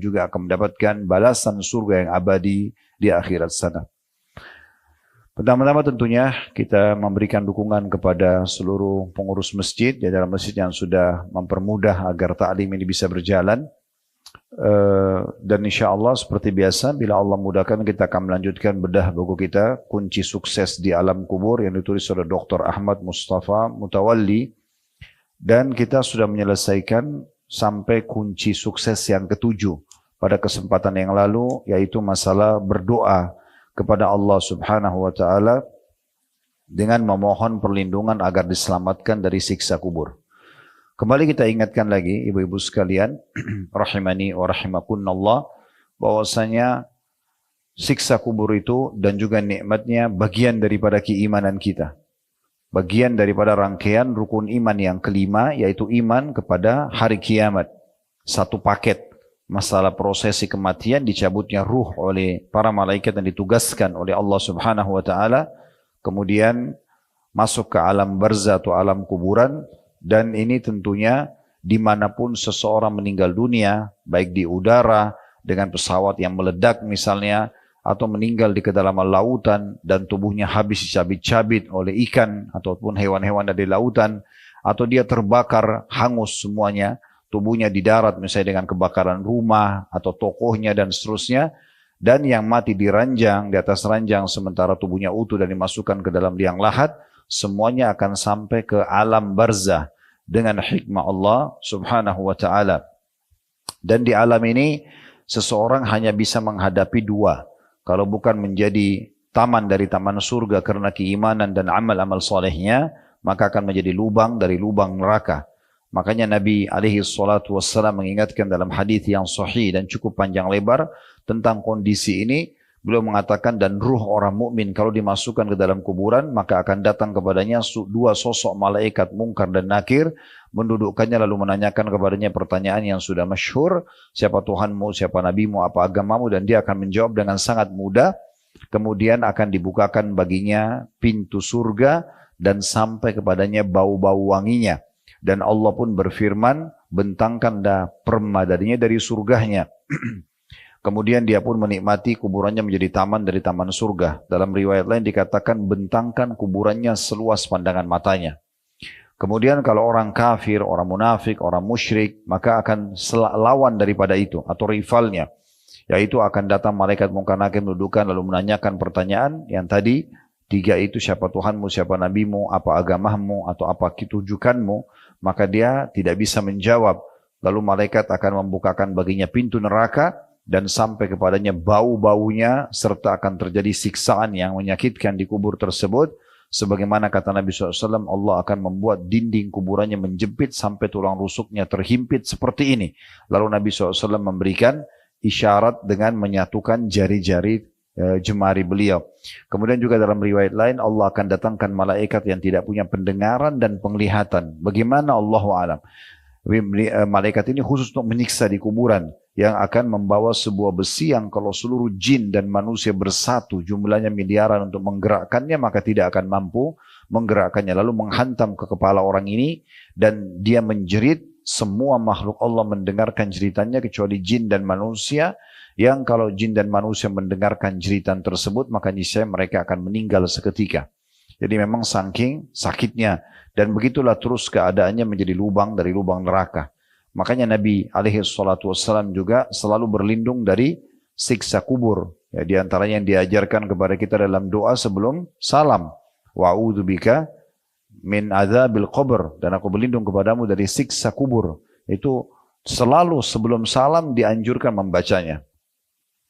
juga akan mendapatkan balasan surga yang abadi di akhirat sana. Pertama-tama tentunya kita memberikan dukungan kepada seluruh pengurus masjid, jajaran masjid yang sudah mempermudah agar ta'lim ini bisa berjalan. Dan insya Allah seperti biasa, bila Allah mudahkan kita akan melanjutkan bedah buku kita, Kunci Sukses di Alam Kubur, yang ditulis oleh Dr. Ahmad Mustafa Mutawalli. Dan kita sudah menyelesaikan sampai kunci sukses yang ketujuh pada kesempatan yang lalu, yaitu masalah berdoa kepada Allah Subhanahu wa taala dengan memohon perlindungan agar diselamatkan dari siksa kubur. Kembali kita ingatkan lagi ibu-ibu sekalian rahimani wa rahimakunallah, bahwasanya siksa kubur itu dan juga nikmatnya bagian daripada keimanan kita. Bagian daripada rangkaian rukun iman yang kelima, yaitu iman kepada hari kiamat. Satu paket. Masalah prosesi kematian, dicabutnya ruh oleh para malaikat yang ditugaskan oleh Allah Subhanahu wa taala, kemudian masuk ke alam barzah atau alam kuburan, dan ini tentunya dimanapun seseorang meninggal dunia, baik di udara dengan pesawat yang meledak misalnya, atau meninggal di kedalaman lautan dan tubuhnya habis dicabit-cabit oleh ikan ataupun hewan-hewan dari lautan, atau dia terbakar hangus semuanya, tubuhnya di darat misalnya dengan kebakaran rumah atau tokohnya dan seterusnya, dan yang mati di ranjang, di atas ranjang sementara tubuhnya utuh dan dimasukkan ke dalam liang lahat, semuanya akan sampai ke alam barzah dengan hikmah Allah Subhanahu wa taala. Dan di alam ini seseorang hanya bisa menghadapi dua, kalau bukan menjadi taman dari taman surga karena keimanan dan amal-amal solehnya, maka akan menjadi lubang dari lubang neraka. Makanya Nabi alaihi salatu wassalam mengingatkan dalam hadis yang sahih dan cukup panjang lebar tentang kondisi ini. Beliau mengatakan, dan ruh orang mukmin kalau dimasukkan ke dalam kuburan, maka akan datang kepadanya dua sosok malaikat Munkar dan Nakir, mendudukkannya lalu menanyakan kepadanya pertanyaan yang sudah masyhur, siapa Tuhanmu, siapa nabimu, apa agamamu, dan dia akan menjawab dengan sangat mudah. Kemudian akan dibukakan baginya pintu surga dan sampai kepadanya bau-bau wanginya. Dan Allah pun berfirman, bentangkanlah perma darinya dari surganya. Kemudian dia pun menikmati kuburannya menjadi taman dari taman surga. Dalam riwayat lain dikatakan bentangkan kuburannya seluas pandangan matanya. Kemudian kalau orang kafir, orang munafik, orang musyrik, maka akan lawan daripada itu atau rivalnya. Yaitu akan datang malaikat Munkar Nakir mendudukan lalu menanyakan pertanyaan yang tadi, tiga itu, siapa Tuhanmu, siapa nabimu, apa agamamu, atau apa ketujukanmu, maka dia tidak bisa menjawab. Lalu malaikat akan membukakan baginya pintu neraka dan sampai kepadanya bau-baunya, serta akan terjadi siksaan yang menyakitkan di kubur tersebut. Sebagaimana kata Nabi SAW, Allah akan membuat dinding kuburannya menjepit sampai tulang rusuknya terhimpit seperti ini. Lalu Nabi SAW memberikan isyarat dengan menyatukan jari-jari jemari beliau. Kemudian juga dalam riwayat lain, Allah akan datangkan malaikat yang tidak punya pendengaran dan penglihatan. Bagaimana? Allahu a'lam. Malaikat ini khusus untuk menyiksa di kuburan, yang akan membawa sebuah besi yang kalau seluruh jin dan manusia bersatu jumlahnya miliaran untuk menggerakkannya, maka tidak akan mampu menggerakkannya, lalu menghantam ke kepala orang ini dan dia menjerit. Semua makhluk Allah mendengarkan jeritannya kecuali jin dan manusia, yang kalau jin dan manusia mendengarkan jeritan tersebut maka niscaya mereka akan meninggal seketika. Jadi memang saking sakitnya, dan begitulah terus keadaannya menjadi lubang dari lubang neraka. Makanya Nabi alaihi salatu wassalam juga selalu berlindung dari siksa kubur. Ya, di antaranya yang diajarkan kepada kita dalam doa sebelum salam, wa'udzubika min adzabil qabr, dan aku berlindung kepadamu dari siksa kubur. Itu selalu sebelum salam dianjurkan membacanya.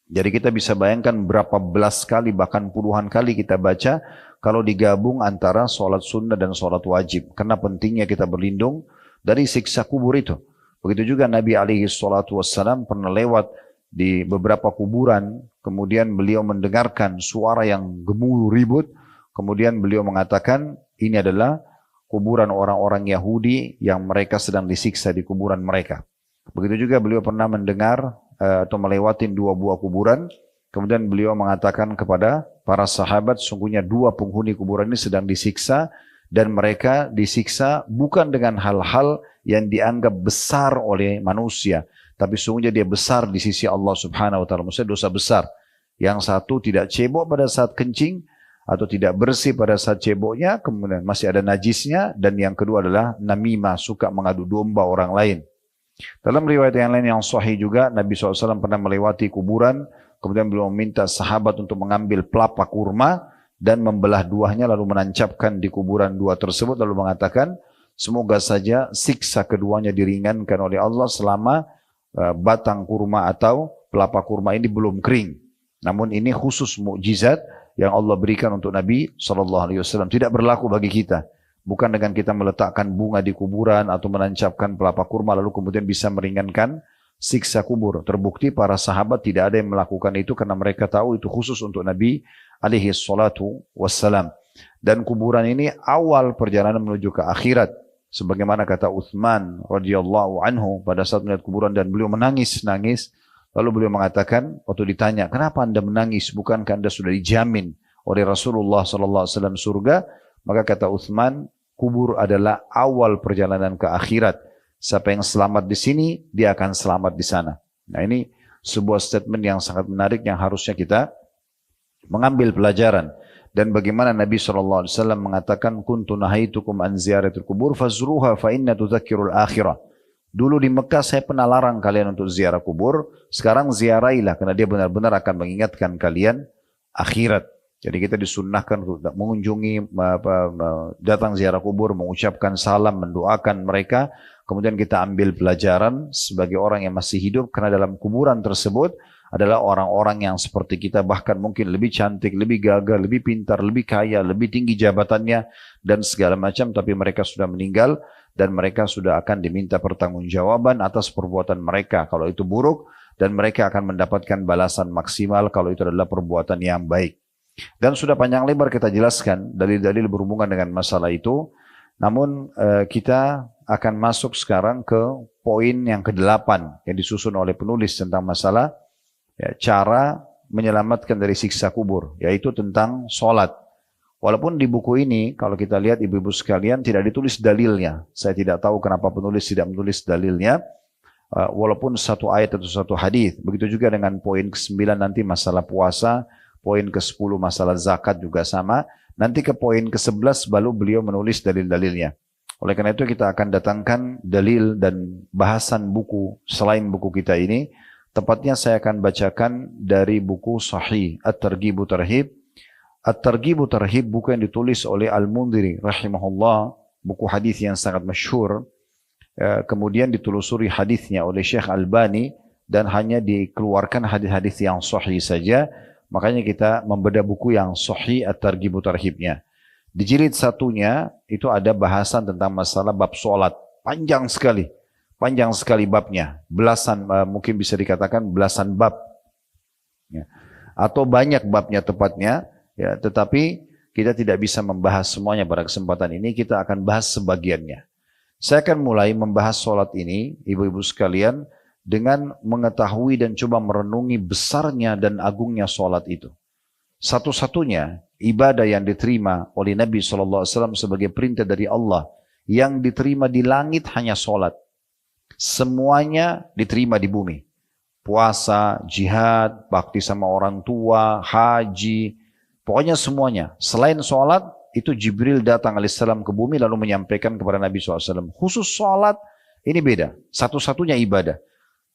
Jadi kita bisa bayangkan berapa belas kali, bahkan puluhan kali kita baca kalau digabung antara sholat sunnah dan sholat wajib. Karena pentingnya kita berlindung dari siksa kubur itu. Begitu juga Nabi alaihi salatu wassalam pernah lewat di beberapa kuburan, kemudian beliau mendengarkan suara yang gemuruh ribut, kemudian beliau mengatakan ini adalah kuburan orang-orang Yahudi yang mereka sedang disiksa di kuburan mereka. Begitu juga beliau pernah mendengar atau melewati dua buah kuburan, kemudian beliau mengatakan kepada para sahabat, sungguhnya dua penghuni kuburan ini sedang disiksa, dan mereka disiksa bukan dengan hal-hal yang dianggap besar oleh manusia, tapi sungguhnya dia besar di sisi Allah Subhanahu wa taala. Maksudnya dosa besar. Yang satu tidak cebok pada saat kencing atau tidak bersih pada saat ceboknya, kemudian masih ada najisnya, dan yang kedua adalah namimah, suka mengadu domba orang lain. Dalam riwayat yang lain yang sahih juga, Nabi SAW pernah melewati kuburan, kemudian beliau meminta sahabat untuk mengambil pelapa kurma dan membelah duanya lalu menancapkan di kuburan dua tersebut, lalu mengatakan, semoga saja siksa keduanya diringankan oleh Allah selama batang kurma atau pelapa kurma ini belum kering. Namun ini khusus mukjizat yang Allah berikan untuk Nabi SAW, tidak berlaku bagi kita. Bukan dengan kita meletakkan bunga di kuburan atau menancapkan pelapa kurma lalu kemudian bisa meringankan siksa kubur. Terbukti para sahabat tidak ada yang melakukan itu karena mereka tahu itu khusus untuk Nabi alaihi salatu wassalam. Dan kuburan ini awal perjalanan menuju ke akhirat. Sebagaimana kata Uthman radhiyallahu anhu pada saat melihat kuburan dan beliau menangis-nangis. Lalu beliau mengatakan, waktu ditanya, kenapa anda menangis? Bukankah anda sudah dijamin oleh Rasulullah SAW surga? Maka kata Uthman, kubur adalah awal perjalanan ke akhirat. Siapa yang selamat di sini, dia akan selamat di sana. Nah ini sebuah statement yang sangat menarik yang harusnya kita mengambil pelajaran. Dan bagaimana Nabi SAW mengatakan, kuntu nahaitukum an ziyaratil kubur fazruha fa inna tudzakkirul akhirah. Dulu di Mekah saya pernah larang kalian untuk ziarah kubur, sekarang ziarailah karena dia benar-benar akan mengingatkan kalian akhirat. Jadi kita disunnahkan untuk mengunjungi, datang ziarah kubur, mengucapkan salam, mendoakan mereka. Kemudian kita ambil pelajaran sebagai orang yang masih hidup, karena dalam kuburan tersebut adalah orang-orang yang seperti kita, bahkan mungkin lebih cantik, lebih gagah, lebih pintar, lebih kaya, lebih tinggi jabatannya, dan segala macam. Tapi mereka sudah meninggal, dan mereka sudah akan diminta pertanggungjawaban atas perbuatan mereka kalau itu buruk, dan mereka akan mendapatkan balasan maksimal kalau itu adalah perbuatan yang baik. Dan sudah panjang lebar kita jelaskan dalil-dalil berhubungan dengan masalah itu. Namun kita akan masuk sekarang ke poin yang ke-8 yang disusun oleh penulis tentang masalah cara menyelamatkan dari siksa kubur, yaitu tentang sholat. Walaupun di buku ini kalau kita lihat ibu-ibu sekalian tidak ditulis dalilnya. Saya tidak tahu kenapa penulis tidak menulis dalilnya. Walaupun satu ayat atau satu hadis. Begitu juga dengan poin ke-9 nanti masalah puasa. Poin ke-10 masalah zakat juga sama. Nanti ke poin ke-11 baru beliau menulis dalil-dalilnya. Oleh karena itu kita akan datangkan dalil dan bahasan buku selain buku kita ini. Tepatnya saya akan bacakan dari buku Sahih At-Targhib Tarhib. At-Targhib Tarhib buku yang ditulis oleh Al-Mundhiri rahimahullah. Buku hadis yang sangat masyhur. Kemudian ditelusuri hadisnya oleh Syekh Albani dan hanya dikeluarkan hadis-hadis yang sahih saja. Makanya kita membedah buku yang Sahih At-Targhib Tarhibnya. Di jilid satunya itu ada bahasan tentang masalah bab sholat. Panjang sekali. Panjang sekali babnya. Belasan, mungkin bisa dikatakan belasan bab. Ya. Atau banyak babnya tepatnya. Ya, tetapi kita tidak bisa membahas semuanya pada kesempatan ini. Kita akan bahas sebagiannya. Saya akan mulai membahas sholat ini, ibu-ibu sekalian, dengan mengetahui dan coba merenungi besarnya dan agungnya sholat itu. Satu-satunya ibadah yang diterima oleh Nabi SAW sebagai perintah dari Allah, yang diterima di langit hanya sholat. Semuanya diterima di bumi. Puasa, jihad, bakti sama orang tua, haji, pokoknya semuanya. Selain sholat, itu Jibril datang alaihissalam ke bumi lalu menyampaikan kepada Nabi SAW. Khusus sholat, ini beda. Satu-satunya ibadah.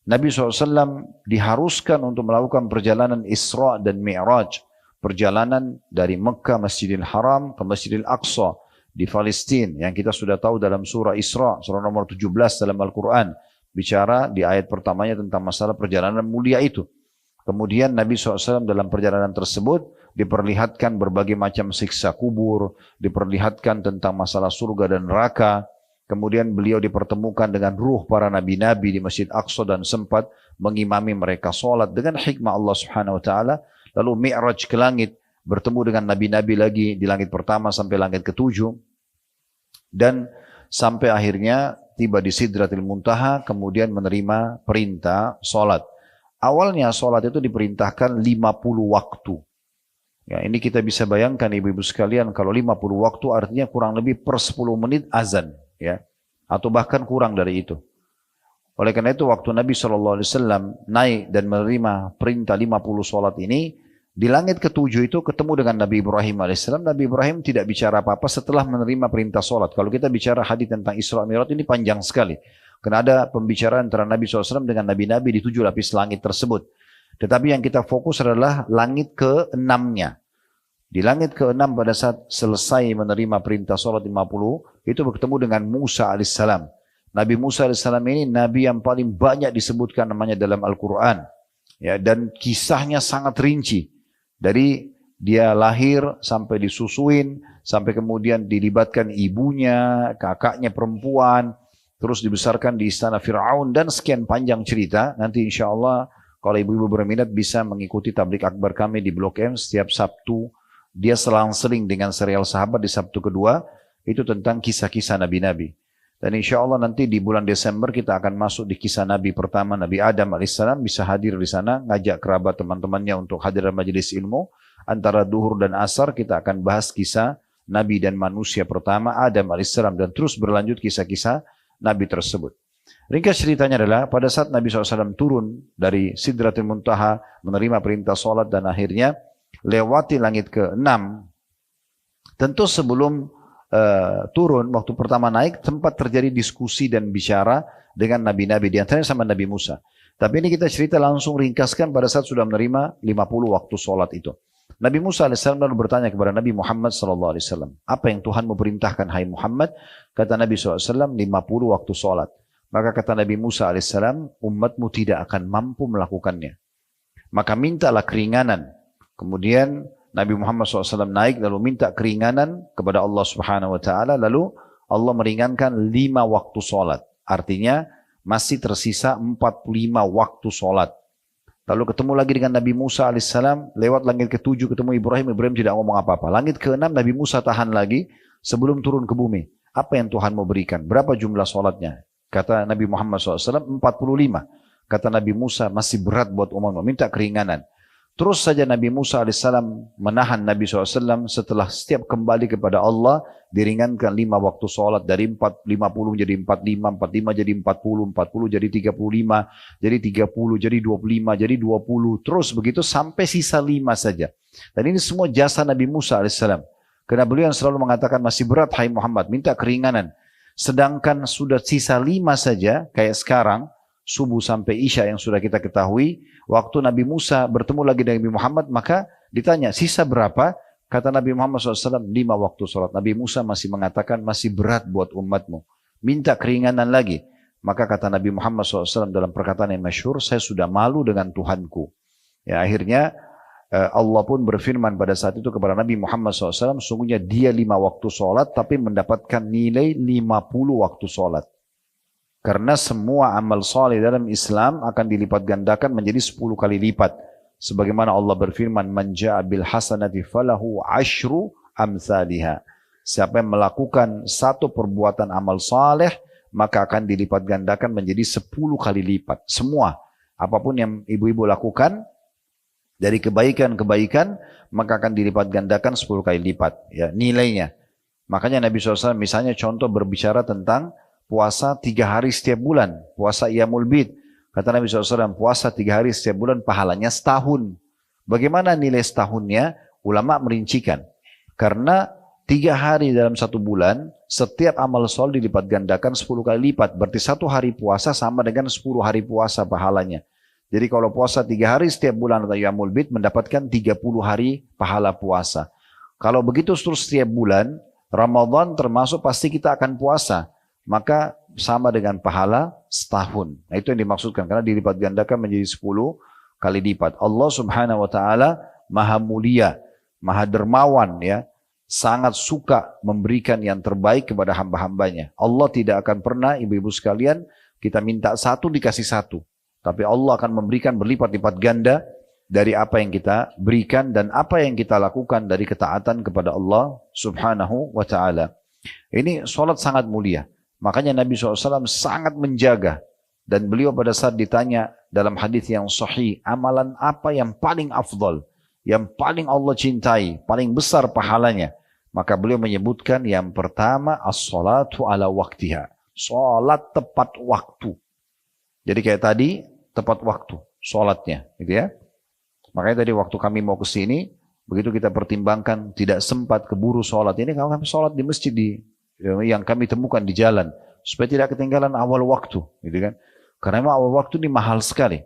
Nabi SAW diharuskan untuk melakukan perjalanan Isra dan Mi'raj. Perjalanan dari Mekah Masjidil Haram ke Masjidil Aqsa di Palestina. Yang kita sudah tahu dalam surah Isra, surah nomor 17 dalam Al-Quran. Bicara di ayat pertamanya tentang masalah perjalanan mulia itu. Kemudian Nabi SAW dalam perjalanan tersebut diperlihatkan berbagai macam siksa kubur. Diperlihatkan tentang masalah surga dan neraka. Kemudian beliau dipertemukan dengan ruh para nabi-nabi di Masjid Aqsa dan sempat mengimami mereka sholat dengan hikmah Allah Subhanahu wa taala. Lalu Mi'raj ke langit, bertemu dengan nabi-nabi lagi di langit pertama sampai langit ke-7. Dan sampai akhirnya tiba di Sidratil Muntaha, kemudian menerima perintah sholat. Awalnya sholat itu diperintahkan 50 waktu. Ya, ini kita bisa bayangkan ibu-ibu sekalian, kalau 50 waktu artinya kurang lebih per 10 menit azan. Ya, atau bahkan kurang dari itu. Oleh karena itu waktu Nabi SAW naik dan menerima perintah 50 sholat ini, di langit ketujuh itu ketemu dengan Nabi Ibrahim AS. Nabi Ibrahim tidak bicara apa-apa setelah menerima perintah sholat. Kalau kita bicara hadis tentang Isra Mi'raj ini panjang sekali. Karena ada pembicaraan antara Nabi SAW dengan Nabi-Nabi di 7 lapis langit tersebut. Tetapi yang kita fokus adalah langit ke-6-nya. Di langit ke-6 pada saat selesai menerima perintah sholat 50, itu bertemu dengan Musa alaihissalam. Nabi Musa alaihissalam ini Nabi yang paling banyak disebutkan namanya dalam Al-Quran. Ya, dan kisahnya sangat rinci. Dari dia lahir sampai disusuin, sampai kemudian dilibatkan ibunya, kakaknya perempuan, terus dibesarkan di istana Fir'aun, dan sekian panjang cerita. Nanti insya Allah kalau ibu-ibu berminat bisa mengikuti tablik akbar kami di Blok M setiap Sabtu. Dia selang-seling dengan serial sahabat di Sabtu kedua, itu tentang kisah-kisah Nabi-Nabi. Dan insya Allah nanti di bulan Desember kita akan masuk di kisah Nabi pertama, Nabi Adam alaihissalam, bisa hadir di sana, ngajak kerabat teman-temannya untuk hadir dalam majelis ilmu. Antara duhur dan asar kita akan bahas kisah Nabi dan manusia pertama, Adam alaihissalam, dan terus berlanjut kisah-kisah Nabi tersebut. Ringkas ceritanya adalah pada saat Nabi SAW turun dari Sidratul Muntaha, menerima perintah sholat dan akhirnya lewati langit ke-6, tentu sebelum turun, waktu pertama naik, tempat terjadi diskusi dan bicara dengan Nabi-Nabi, di antaranya sama Nabi Musa. Tapi ini kita cerita langsung ringkaskan pada saat sudah menerima 50 waktu sholat itu. Nabi Musa AS lalu bertanya kepada Nabi Muhammad SAW, apa yang Tuhan memerintahkan hai Muhammad? Kata Nabi SAW, 50 waktu sholat. Maka kata Nabi Musa AS, umatmu tidak akan mampu melakukannya. Maka mintalah keringanan. Kemudian Nabi Muhammad SAW naik lalu minta keringanan kepada Allah Subhanahu Wa Taala, lalu Allah meringankan 5 waktu sholat. Artinya masih tersisa 45 waktu sholat. Lalu ketemu lagi dengan Nabi Musa alaihissalam, lewat langit ke-7 ketemu Ibrahim. Ibrahim tidak ngomong apa-apa. Langit ke-6 Nabi Musa tahan lagi sebelum turun ke bumi. Apa yang Tuhan mau berikan? Berapa jumlah sholatnya? Kata Nabi Muhammad SAW 45. Kata Nabi Musa masih berat buat umat, minta keringanan. Terus saja Nabi Musa AS menahan Nabi SAW, setelah setiap kembali kepada Allah, diringankan 5 waktu sholat, dari 50 jadi 45, 45 jadi 40, 40 jadi 35, jadi 30, jadi 25, jadi 20, terus begitu sampai sisa 5 saja. Dan ini semua jasa Nabi Musa AS. Karena beliau yang selalu mengatakan masih berat hai Muhammad, minta keringanan. Sedangkan sudah sisa 5 saja, kayak sekarang, subuh sampai isya yang sudah kita ketahui, waktu Nabi Musa bertemu lagi dengan Nabi Muhammad, maka ditanya, sisa berapa? Kata Nabi Muhammad SAW, 5 waktu sholat. Nabi Musa masih mengatakan, masih berat buat umatmu. Minta keringanan lagi. Maka kata Nabi Muhammad SAW dalam perkataan yang masyhur, saya sudah malu dengan Tuhanku. Ya, akhirnya Allah pun berfirman pada saat itu kepada Nabi Muhammad SAW, sungguhnya dia 5 waktu sholat, tapi mendapatkan nilai 50 waktu sholat. Karena semua amal saleh dalam Islam akan dilipat gandakan menjadi 10 kali lipat. Sebagaimana Allah berfirman, man ja'a bil hasanati falahu asyru amsalihha. Siapa yang melakukan satu perbuatan amal saleh, maka akan dilipat gandakan menjadi 10 kali lipat. Semua, apapun yang ibu-ibu lakukan dari kebaikan-kebaikan, maka akan dilipat gandakan 10 kali lipat, ya, nilainya. Makanya Nabi SAW misalnya contoh berbicara tentang puasa 3 hari setiap bulan, puasa Iyamul Bid. Kata Nabi SAW, puasa 3 hari setiap bulan pahalanya setahun. Bagaimana nilai setahunnya? Ulama merincikan. Karena 3 hari dalam 1 bulan, setiap amal soleh dilipat gandakan 10 kali lipat. Berarti 1 hari puasa sama dengan 10 hari puasa pahalanya. Jadi kalau puasa 3 hari setiap bulan atau Iyamul Bid, mendapatkan 30 hari pahala puasa. Kalau begitu terus setiap bulan, Ramadan termasuk pasti kita akan puasa. Maka sama dengan pahala setahun. Nah, itu yang dimaksudkan, karena dilipat gandakan menjadi 10 kali lipat. Allah Subhanahu Wa Taala maha mulia, maha dermawan, ya, sangat suka memberikan yang terbaik kepada hamba-hambanya. Allah tidak akan pernah, ibu-ibu sekalian, kita minta 1 dikasih 1. Tapi Allah akan memberikan berlipat-lipat ganda dari apa yang kita berikan dan apa yang kita lakukan dari ketaatan kepada Allah Subhanahu Wa Taala. Ini sholat sangat mulia. Makanya Nabi SAW sangat menjaga. Dan beliau pada saat ditanya dalam hadis yang sahih, amalan apa yang paling afdal, yang paling Allah cintai, paling besar pahalanya, maka beliau menyebutkan yang pertama, as-salatu ala waktiha. Salat tepat waktu. Jadi kayak tadi, tepat waktu sholatnya, gitu ya. Makanya tadi waktu kami mau ke sini, begitu kita pertimbangkan tidak sempat keburu sholat ini, kami sholat di masjid yang kami temukan di jalan, supaya tidak ketinggalan awal waktu, gitu kan. Karena memang awal waktu ini mahal sekali.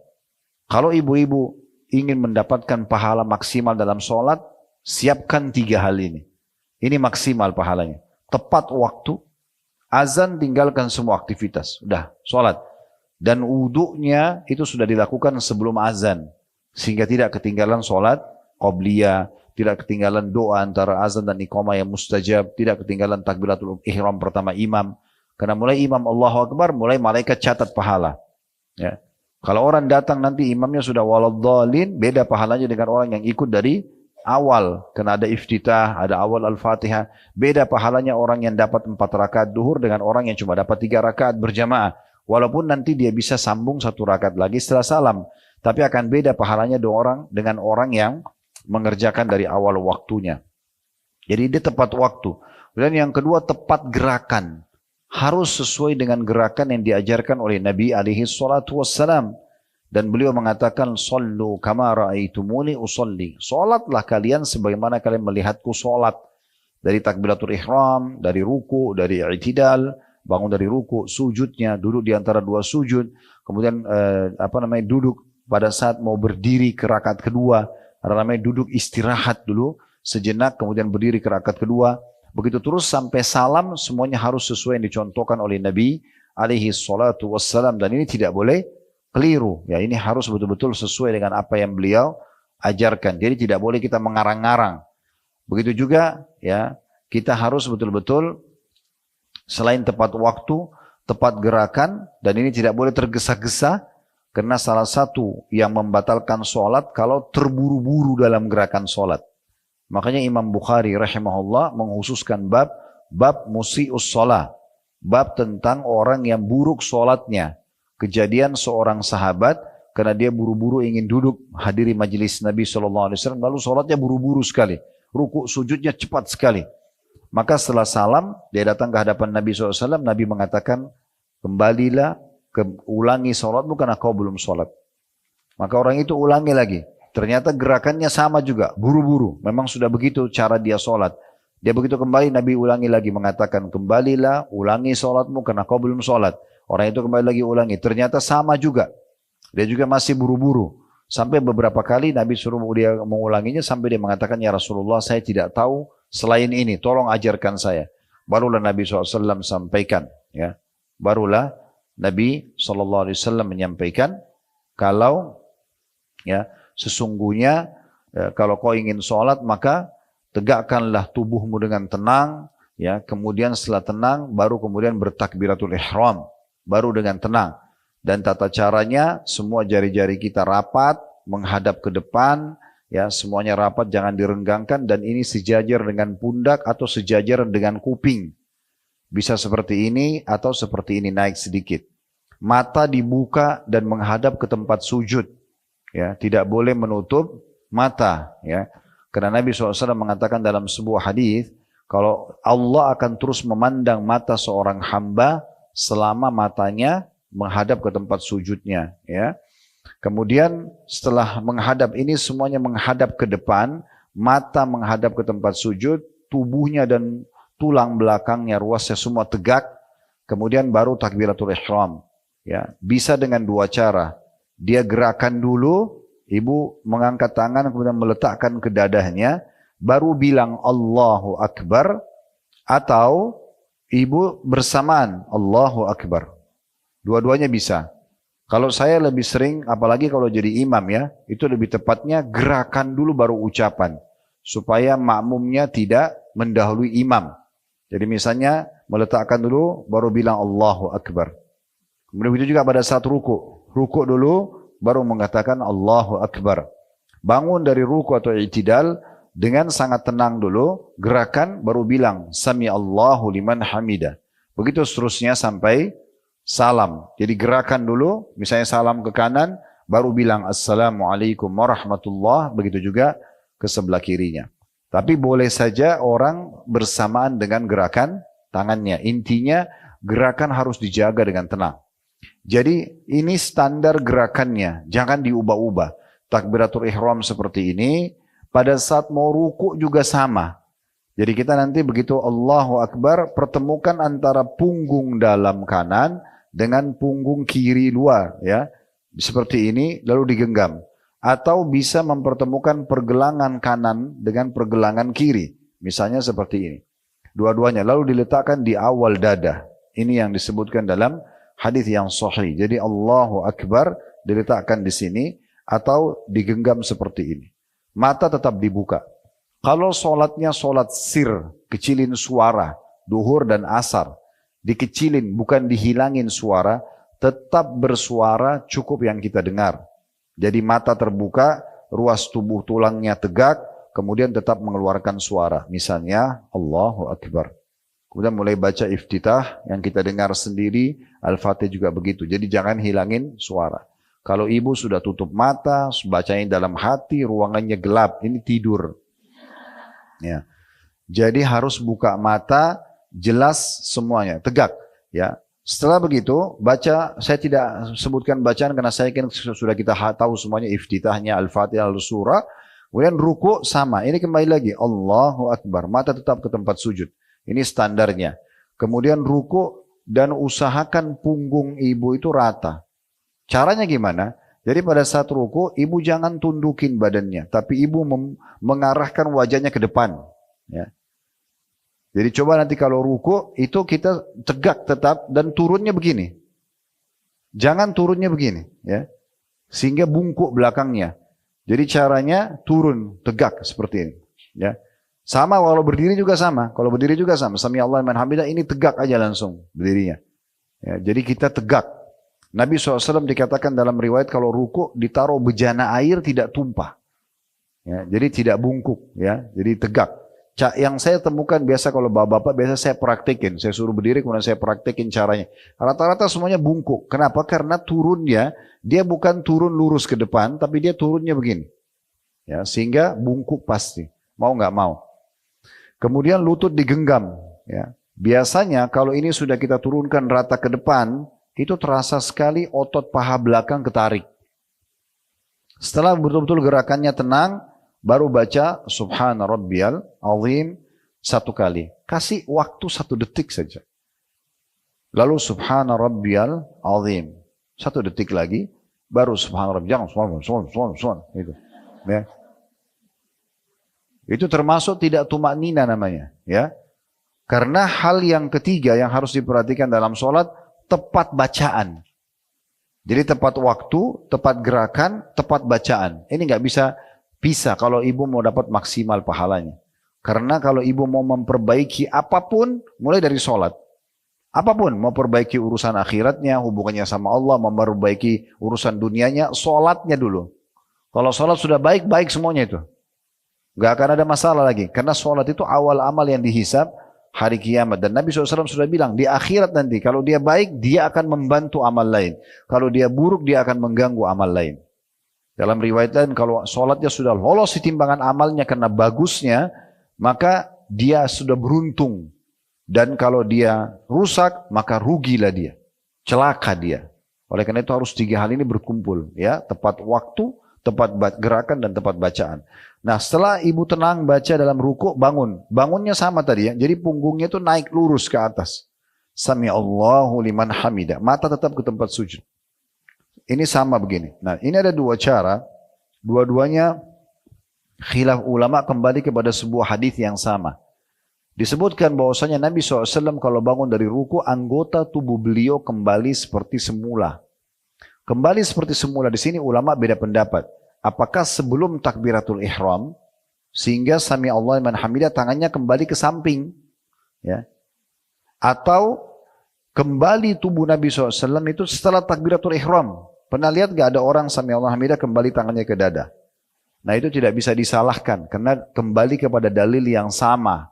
Kalau ibu-ibu ingin mendapatkan pahala maksimal dalam sholat, siapkan 3 hal ini. Ini maksimal pahalanya. Tepat waktu, azan tinggalkan semua aktivitas, udah sholat. Dan wudhunya itu sudah dilakukan sebelum azan, sehingga tidak ketinggalan sholat qobliyah, tidak ketinggalan doa antara azan dan iqamah yang mustajab, tidak ketinggalan takbiratul ihram pertama imam. Karena mulai imam Allahu Akbar, mulai malaikat catat pahala. Ya. Kalau orang datang nanti imamnya sudah waladhdallin, beda pahalanya dengan orang yang ikut dari awal. Karena ada iftitah, ada awal al-fatihah. Beda pahalanya orang yang dapat 4 rakaat duhur dengan orang yang cuma dapat 3 rakaat berjamaah. Walaupun nanti dia bisa sambung 1 rakaat lagi setelah salam. Tapi akan beda pahalanya dengan orang yang mengerjakan dari awal waktunya. Jadi dia tepat waktu. Dan yang kedua, tepat gerakan. Harus sesuai dengan gerakan yang diajarkan oleh Nabi alaihi salatu wassalam. Dan beliau mengatakan, Sallu kama ra'aitumuni usalli. Salatlah kalian sebagaimana kalian melihatku salat. Dari takbiratul ihram, dari ruku, dari i'tidal, bangun dari ruku, sujudnya, duduk di antara 2 sujud, kemudian duduk pada saat mau berdiri ke rakaat kedua, namanya duduk istirahat dulu sejenak, kemudian berdiri ke rakaat kedua, begitu terus sampai salam, semuanya harus sesuai yang dicontohkan oleh Nabi alaihi salatu wassalam, dan ini tidak boleh keliru, ya ini harus betul-betul sesuai dengan apa yang beliau ajarkan. Jadi tidak boleh kita mengarang-ngarang. Begitu juga ya, kita harus betul-betul selain tepat waktu, tepat gerakan, dan ini tidak boleh tergesa-gesa, karena salah satu yang membatalkan sholat kalau terburu-buru dalam gerakan sholat. Makanya Imam Bukhari rahimahullah menghususkan bab musi'us sholat, bab tentang orang yang buruk sholatnya. Kejadian seorang sahabat, karena dia buru-buru ingin duduk hadiri majelis Nabi SAW, lalu sholatnya buru-buru sekali, ruku sujudnya cepat sekali. Maka setelah salam, dia datang ke hadapan Nabi SAW, Nabi mengatakan, kembalilah, ulangi sholatmu karena kau belum sholat. Maka orang itu ulangi lagi. Ternyata gerakannya sama juga, buru-buru. Memang sudah begitu cara dia sholat. Dia begitu kembali, Nabi ulangi lagi, mengatakan, kembalilah, ulangi sholatmu karena kau belum sholat. Orang itu kembali lagi ulangi. Ternyata sama juga. Dia juga masih buru-buru. Sampai beberapa kali Nabi suruh dia mengulanginya, sampai dia mengatakan, ya Rasulullah, saya tidak tahu selain ini, tolong ajarkan saya. Barulah Nabi SAW sampaikan, ya. Barulah Nabi SAW menyampaikan, kalau ya sesungguhnya kalau kau ingin sholat, maka tegakkanlah tubuhmu dengan tenang, ya. Kemudian setelah tenang, baru kemudian bertakbiratul ihram, baru dengan tenang. Dan tata caranya, semua jari-jari kita rapat, menghadap ke depan, ya, semuanya rapat, jangan direnggangkan, dan ini sejajar dengan pundak atau sejajar dengan kuping. Bisa seperti ini atau seperti ini, naik sedikit. Mata dibuka dan menghadap ke tempat sujud. Ya, tidak boleh menutup mata, ya. Karena Nabi SAW mengatakan dalam sebuah hadis, kalau Allah akan terus memandang mata seorang hamba selama matanya menghadap ke tempat sujudnya, ya. Kemudian setelah menghadap ini, semuanya menghadap ke depan, mata menghadap ke tempat sujud, tubuhnya dan tulang belakangnya, ruasnya semua tegak, kemudian baru takbiratul ihram. Ya, bisa dengan 2 cara. Dia gerakan dulu, ibu mengangkat tangan kemudian meletakkan ke dadahnya, baru bilang Allahu Akbar, atau ibu bersamaan Allahu Akbar. Dua-duanya bisa. Kalau saya lebih sering, apalagi kalau jadi imam ya, itu lebih tepatnya gerakan dulu baru ucapan. Supaya makmumnya tidak mendahului imam. Jadi misalnya meletakkan dulu, baru bilang Allahu Akbar. Kemudian begitu juga pada saat ruku. Ruku dulu, baru mengatakan Allahu Akbar. Bangun dari ruku atau i'tidal, dengan sangat tenang dulu, gerakan baru bilang Sami Allahu liman hamidah. Begitu seterusnya sampai salam. Jadi gerakan dulu, misalnya salam ke kanan, baru bilang Assalamualaikum warahmatullah, begitu juga ke sebelah kirinya. Tapi boleh saja orang bersamaan dengan gerakan tangannya. Intinya gerakan harus dijaga dengan tenang. Jadi ini standar gerakannya, jangan diubah-ubah. Takbiratul ihram seperti ini, pada saat mau ruku juga sama. Jadi kita nanti begitu Allahu Akbar, pertemukan antara punggung dalam kanan dengan punggung kiri luar, ya. Seperti ini, lalu digenggam. Atau bisa mempertemukan pergelangan kanan dengan pergelangan kiri. Misalnya seperti ini. Dua-duanya, lalu diletakkan di awal dada. Ini yang disebutkan dalam hadis yang sahih. Jadi Allahu Akbar diletakkan di sini atau digenggam seperti ini. Mata tetap dibuka. Kalau sholatnya sholat sir, kecilin suara, duhur dan asar, dikecilin bukan dihilangin suara, tetap bersuara cukup yang kita dengar. Jadi mata terbuka, ruas tubuh tulangnya tegak, kemudian tetap mengeluarkan suara. Misalnya Allahu Akbar. Kemudian mulai baca iftitah yang kita dengar sendiri, Al-Fatih juga begitu. Jadi jangan hilangin suara. Kalau ibu sudah tutup mata, bacain dalam hati, ruangannya gelap, ini tidur. Ya. Jadi harus buka mata, jelas semuanya, tegak. Ya. Setelah begitu, baca, saya tidak sebutkan bacaan karena saya kan sudah kita tahu semuanya iftitahnya, Al-Fatih, Al-Surah. Kemudian ruku sama, ini kembali lagi, Allahu Akbar, mata tetap ke tempat sujud. Ini standarnya. Kemudian ruku dan usahakan punggung ibu itu rata. Caranya gimana? Jadi pada saat ruku, ibu jangan tundukin badannya, tapi ibu mengarahkan wajahnya ke depan. Ya. Jadi coba nanti kalau ruku, itu kita tegak tetap dan turunnya begini. Jangan turunnya begini. Ya. Sehingga bungkuk belakangnya. Jadi caranya turun, tegak seperti ini. Ya. Sama kalau berdiri juga sama. Kalau berdiri juga sama. Sami Allah liman hamidah, ini tegak aja langsung berdirinya. Ya, jadi kita tegak. Nabi SAW dikatakan dalam riwayat kalau ruku ditaruh bejana air tidak tumpah. Ya, jadi tidak bungkuk. Ya, jadi tegak. Yang saya temukan biasa kalau bapak-bapak biasa saya praktekin. Saya suruh berdiri kemudian saya praktekin caranya. Rata-rata semuanya bungkuk. Kenapa? Karena turunnya dia bukan turun lurus ke depan, tapi dia turunnya begini. Ya, sehingga bungkuk pasti. Mau nggak mau. Kemudian lutut digenggam. Ya. Biasanya kalau ini sudah kita turunkan rata ke depan, itu terasa sekali otot paha belakang ketarik. Setelah betul-betul gerakannya tenang, baru baca Subhana Rabbiyal Azim 1 kali. Kasih waktu 1 detik saja. Lalu Subhana Rabbiyal Azim 1 detik lagi, baru Subhana Rabbiyal Azim. Itu. Ya. Itu termasuk tidak tumak nina namanya, ya. Karena hal yang ketiga yang harus diperhatikan dalam sholat, tepat bacaan. Jadi tepat waktu, tepat gerakan, tepat bacaan. Ini nggak bisa pisah kalau ibu mau dapat maksimal pahalanya. Karena kalau ibu mau memperbaiki apapun, mulai dari sholat. Apapun, mau perbaiki urusan akhiratnya, hubungannya sama Allah, mau memperbaiki urusan dunianya, sholatnya dulu. Kalau sholat sudah baik-baik semuanya itu. Gak akan ada masalah lagi. Karena sholat itu awal amal yang dihisab hari kiamat. Dan Nabi SAW sudah bilang, di akhirat nanti, kalau dia baik, dia akan membantu amal lain. Kalau dia buruk, dia akan mengganggu amal lain. Dalam riwayat lain, kalau sholatnya sudah lolos di timbangan amalnya karena bagusnya, maka dia sudah beruntung. Dan kalau dia rusak, maka rugilah dia. Celaka dia. Oleh karena itu harus 3 hal ini berkumpul. Ya, tepat waktu, tepat gerakan, dan tepat bacaan. Nah, setelah ibu tenang baca dalam ruku, bangun. Bangunnya sama tadi ya. Jadi punggungnya itu naik lurus ke atas. Sami Allahu liman hamidah. Mata tetap ke tempat sujud. Ini sama begini. Nah, ini ada 2 cara. Dua-duanya khilaf ulama kembali kepada sebuah hadis yang sama. Disebutkan bahwasanya Nabi SAW kalau bangun dari ruku, anggota tubuh beliau kembali seperti semula. Kembali seperti semula. Di sini ulama beda pendapat. Apakah sebelum takbiratul ihram sehingga sami Allah liman hamidah tangannya kembali ke samping, ya, atau kembali tubuh Nabi SAW itu setelah takbiratul ihram? Pernah lihat gak ada orang sami Allah hamidah kembali tangannya ke dada? Nah, itu tidak bisa disalahkan karena kembali kepada dalil yang sama.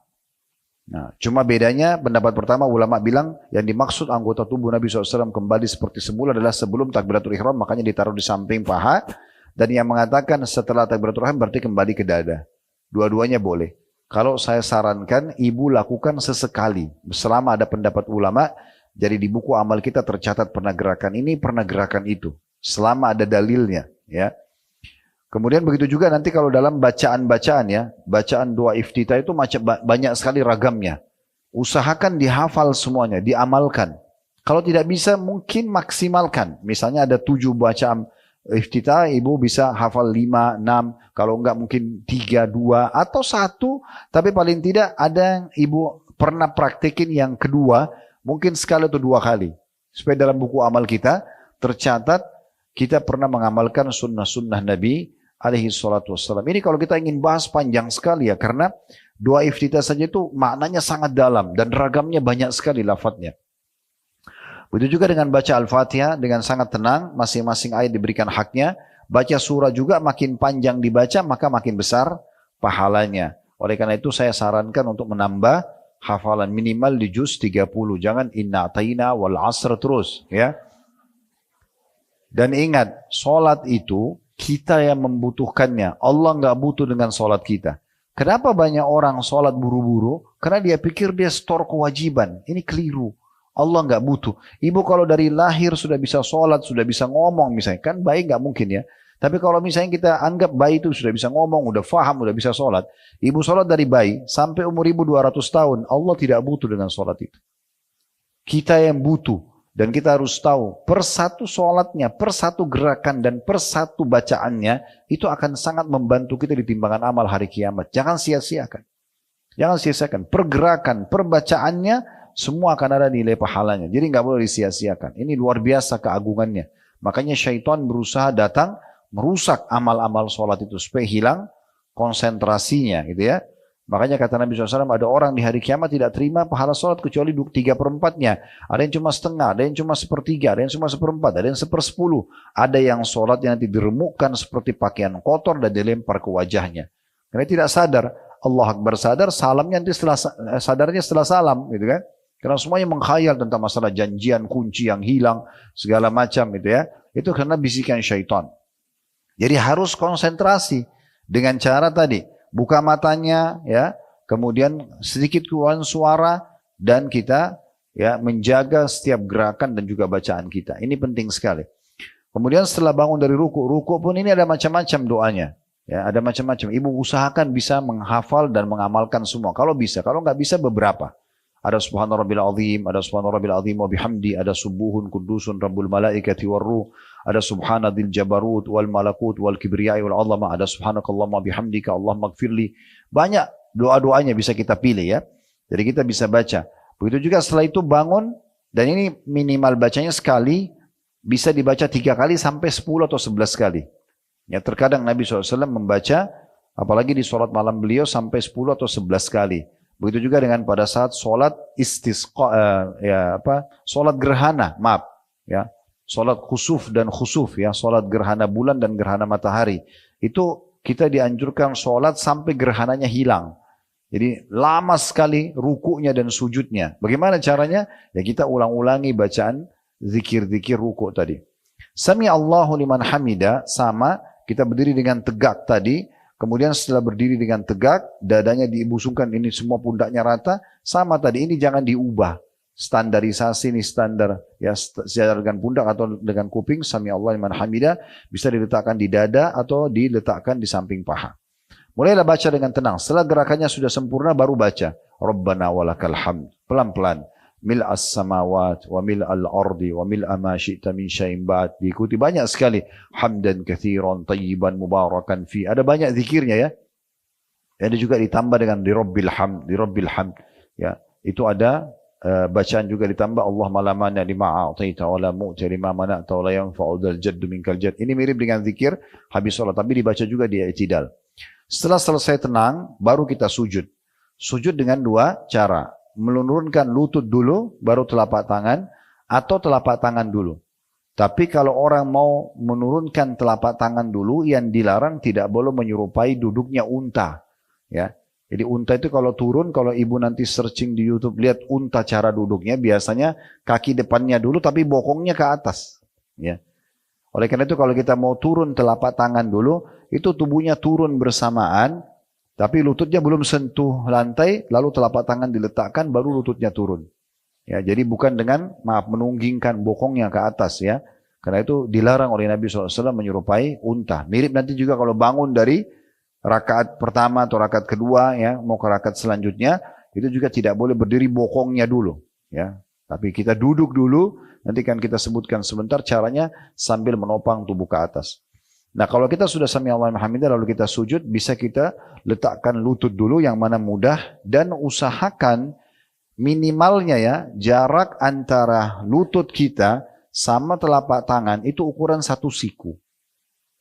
Nah, cuma bedanya pendapat pertama ulama bilang yang dimaksud anggota tubuh Nabi SAW kembali seperti semula adalah sebelum takbiratul ihram, makanya ditaruh di samping paha. Dan yang mengatakan setelah takbiratul ihram berarti kembali ke dada. Dua-duanya boleh. Kalau saya sarankan ibu lakukan sesekali. Selama ada pendapat ulama Jadi di buku amal kita tercatat pernah gerakan ini, pernah gerakan itu. Selama ada dalilnya. Ya. Kemudian begitu juga nanti kalau dalam bacaan-bacaan ya. Bacaan doa iftitah itu banyak sekali ragamnya. Usahakan dihafal semuanya, diamalkan. Kalau tidak bisa mungkin maksimalkan. Misalnya ada 7 bacaan iftitah, ibu bisa hafal 5, 6. Kalau enggak mungkin 3, 2 atau 1. Tapi paling tidak ada yang ibu pernah praktekin yang kedua. Mungkin sekali atau 2 kali. Supaya dalam buku amal kita tercatat kita pernah mengamalkan sunnah-sunnah Nabi alaihi salatu wassalam. Ini kalau kita ingin bahas panjang sekali ya. Karena doa iftitah saja itu maknanya sangat dalam dan ragamnya banyak sekali lafadznya. Begitu juga dengan baca Al-Fatihah dengan sangat tenang, masing-masing ayat diberikan haknya. Baca surah juga makin panjang dibaca maka makin besar pahalanya. Oleh karena itu saya sarankan untuk menambah hafalan minimal di juz 30. Jangan inna ataina wal asr terus ya. Dan ingat, solat itu kita yang membutuhkannya. Allah nggak butuh dengan solat kita. Kenapa banyak orang sholat buru-buru? Karena dia pikir dia store kewajiban. Ini keliru. Allah nggak butuh. Ibu kalau dari lahir sudah bisa sholat, sudah bisa ngomong misalnya. Kan bayi nggak mungkin ya. Tapi kalau misalnya kita anggap bayi itu sudah bisa ngomong, udah faham, udah bisa sholat. Ibu sholat dari bayi sampai umur ibu 200 tahun. Allah tidak butuh dengan sholat itu. Kita yang butuh. Dan kita harus tahu per satu sholatnya, per satu gerakan dan per satu bacaannya itu akan sangat membantu kita di timbangan amal hari kiamat. Jangan sia-siakan. Jangan sia-siakan. Pergerakan, perbacaannya semua akan ada nilai pahalanya. Jadi nggak boleh disia-siakan. Ini luar biasa keagungannya. Makanya syaitan berusaha datang merusak amal-amal sholat itu supaya hilang konsentrasinya gitu ya. Makanya kata Nabi SAW, ada orang di hari kiamat tidak terima pahala sholat kecuali 3/4-nya. Ada yang cuma setengah, ada yang cuma sepertiga, ada yang cuma seperempat, ada yang 1/10. Ada yang sholat yang nanti diremukkan seperti pakaian kotor dan dilempar ke wajahnya. Karena tidak sadar, Allah Akbar sadar, salamnya nanti sadarnya setelah salam, gitu kan? Karena semuanya mengkhayal tentang masalah janjian, kunci yang hilang, segala macam gitu ya. Itu karena bisikan syaitan. Jadi harus konsentrasi dengan cara tadi. Buka matanya ya, kemudian sedikit keluar suara dan kita ya menjaga setiap gerakan dan juga bacaan kita. Ini penting sekali. Kemudian setelah bangun dari ruku pun ini ada macam-macam doanya. Ya, ada macam-macam. Ibu usahakan bisa menghafal dan mengamalkan semua. Kalau bisa, kalau nggak bisa beberapa. Ada subhana rabbil azim, ada subhana rabbil azim wa bihamdi, ada subuhun kudusun rabbul malaikati warruh, ada subhana dzil jabarut wal malakut wal kibriyai wal azama, ada subhanakallahumma bihamdika Allahumma gfirli. Banyak doa-doanya bisa kita pilih ya. Jadi kita bisa baca. Begitu juga setelah itu bangun, dan ini minimal bacanya sekali, bisa dibaca 3 kali sampai 10 atau 11 kali. Ya, terkadang Nabi SAW membaca, apalagi di sholat malam beliau sampai 10 atau 11 kali. Begitu juga dengan pada saat sholat istisqa, sholat gerhana, maaf, ya, sholat khusuf dan khusuf, ya, sholat gerhana bulan dan gerhana matahari. Itu kita dianjurkan sholat sampai gerhananya hilang. Jadi lama sekali rukunya dan sujudnya. Bagaimana caranya? Ya kita ulang-ulangi bacaan zikir-zikir ruku tadi. Sami Allahu liman hamida, sama kita berdiri dengan tegak tadi. Kemudian setelah berdiri dengan tegak, dadanya dibusungkan, ini semua pundaknya rata, sama tadi, ini jangan diubah. Standarisasi ini standar, ya sejajar dengan pundak atau dengan kuping, sami Allah liman hamida, bisa diletakkan di dada atau diletakkan di samping paha. Mulailah baca dengan tenang, setelah gerakannya sudah sempurna baru baca. Rabbana walakal hamd, pelan-pelan. Mil'as samawat wa mil'al ardi wa mil'a ma syi'ta min syai'in ba'd. Diikuti banyak sekali. Hamdan kathiran tayyiban mubarakan fi. Ada banyak zikirnya ya. Ada juga ditambah dengan di Rabbil hamd. Ya, itu ada bacaan juga ditambah Allah malamana lima a'taita wa la mu'ti lima mana'ta wa la yanfa'u dzal jaddu minkal jadd. Ini mirip dengan zikir habis salat, tapi dibaca juga di i'tidal. Setelah selesai tenang baru kita sujud. Sujud dengan 2 cara. Menurunkan lutut dulu, baru telapak tangan, atau telapak tangan dulu. Tapi kalau orang mau menurunkan telapak tangan dulu, yang dilarang tidak boleh menyerupai duduknya unta. Ya, jadi unta itu kalau turun, kalau ibu nanti searching di YouTube lihat unta cara duduknya, biasanya kaki depannya dulu, tapi bokongnya ke atas. Ya. Oleh karena itu kalau kita mau turun telapak tangan dulu, itu tubuhnya turun bersamaan. Tapi lututnya belum sentuh lantai, lalu telapak tangan diletakkan, baru lututnya turun. Ya, jadi bukan dengan menunggingkan bokongnya ke atas ya. Karena itu dilarang oleh Nabi SAW menyerupai unta. Mirip nanti juga kalau bangun dari rakaat pertama atau rakaat kedua ya, mau ke rakaat selanjutnya, itu juga tidak boleh berdiri bokongnya dulu ya. Tapi kita duduk dulu, nanti kan kita sebutkan sebentar caranya sambil menopang tubuh ke atas. Nah kalau kita sudah sami Allahu liman hamidah lalu kita sujud, bisa kita letakkan lutut dulu yang mana mudah dan usahakan minimalnya ya jarak antara lutut kita sama telapak tangan itu ukuran satu siku.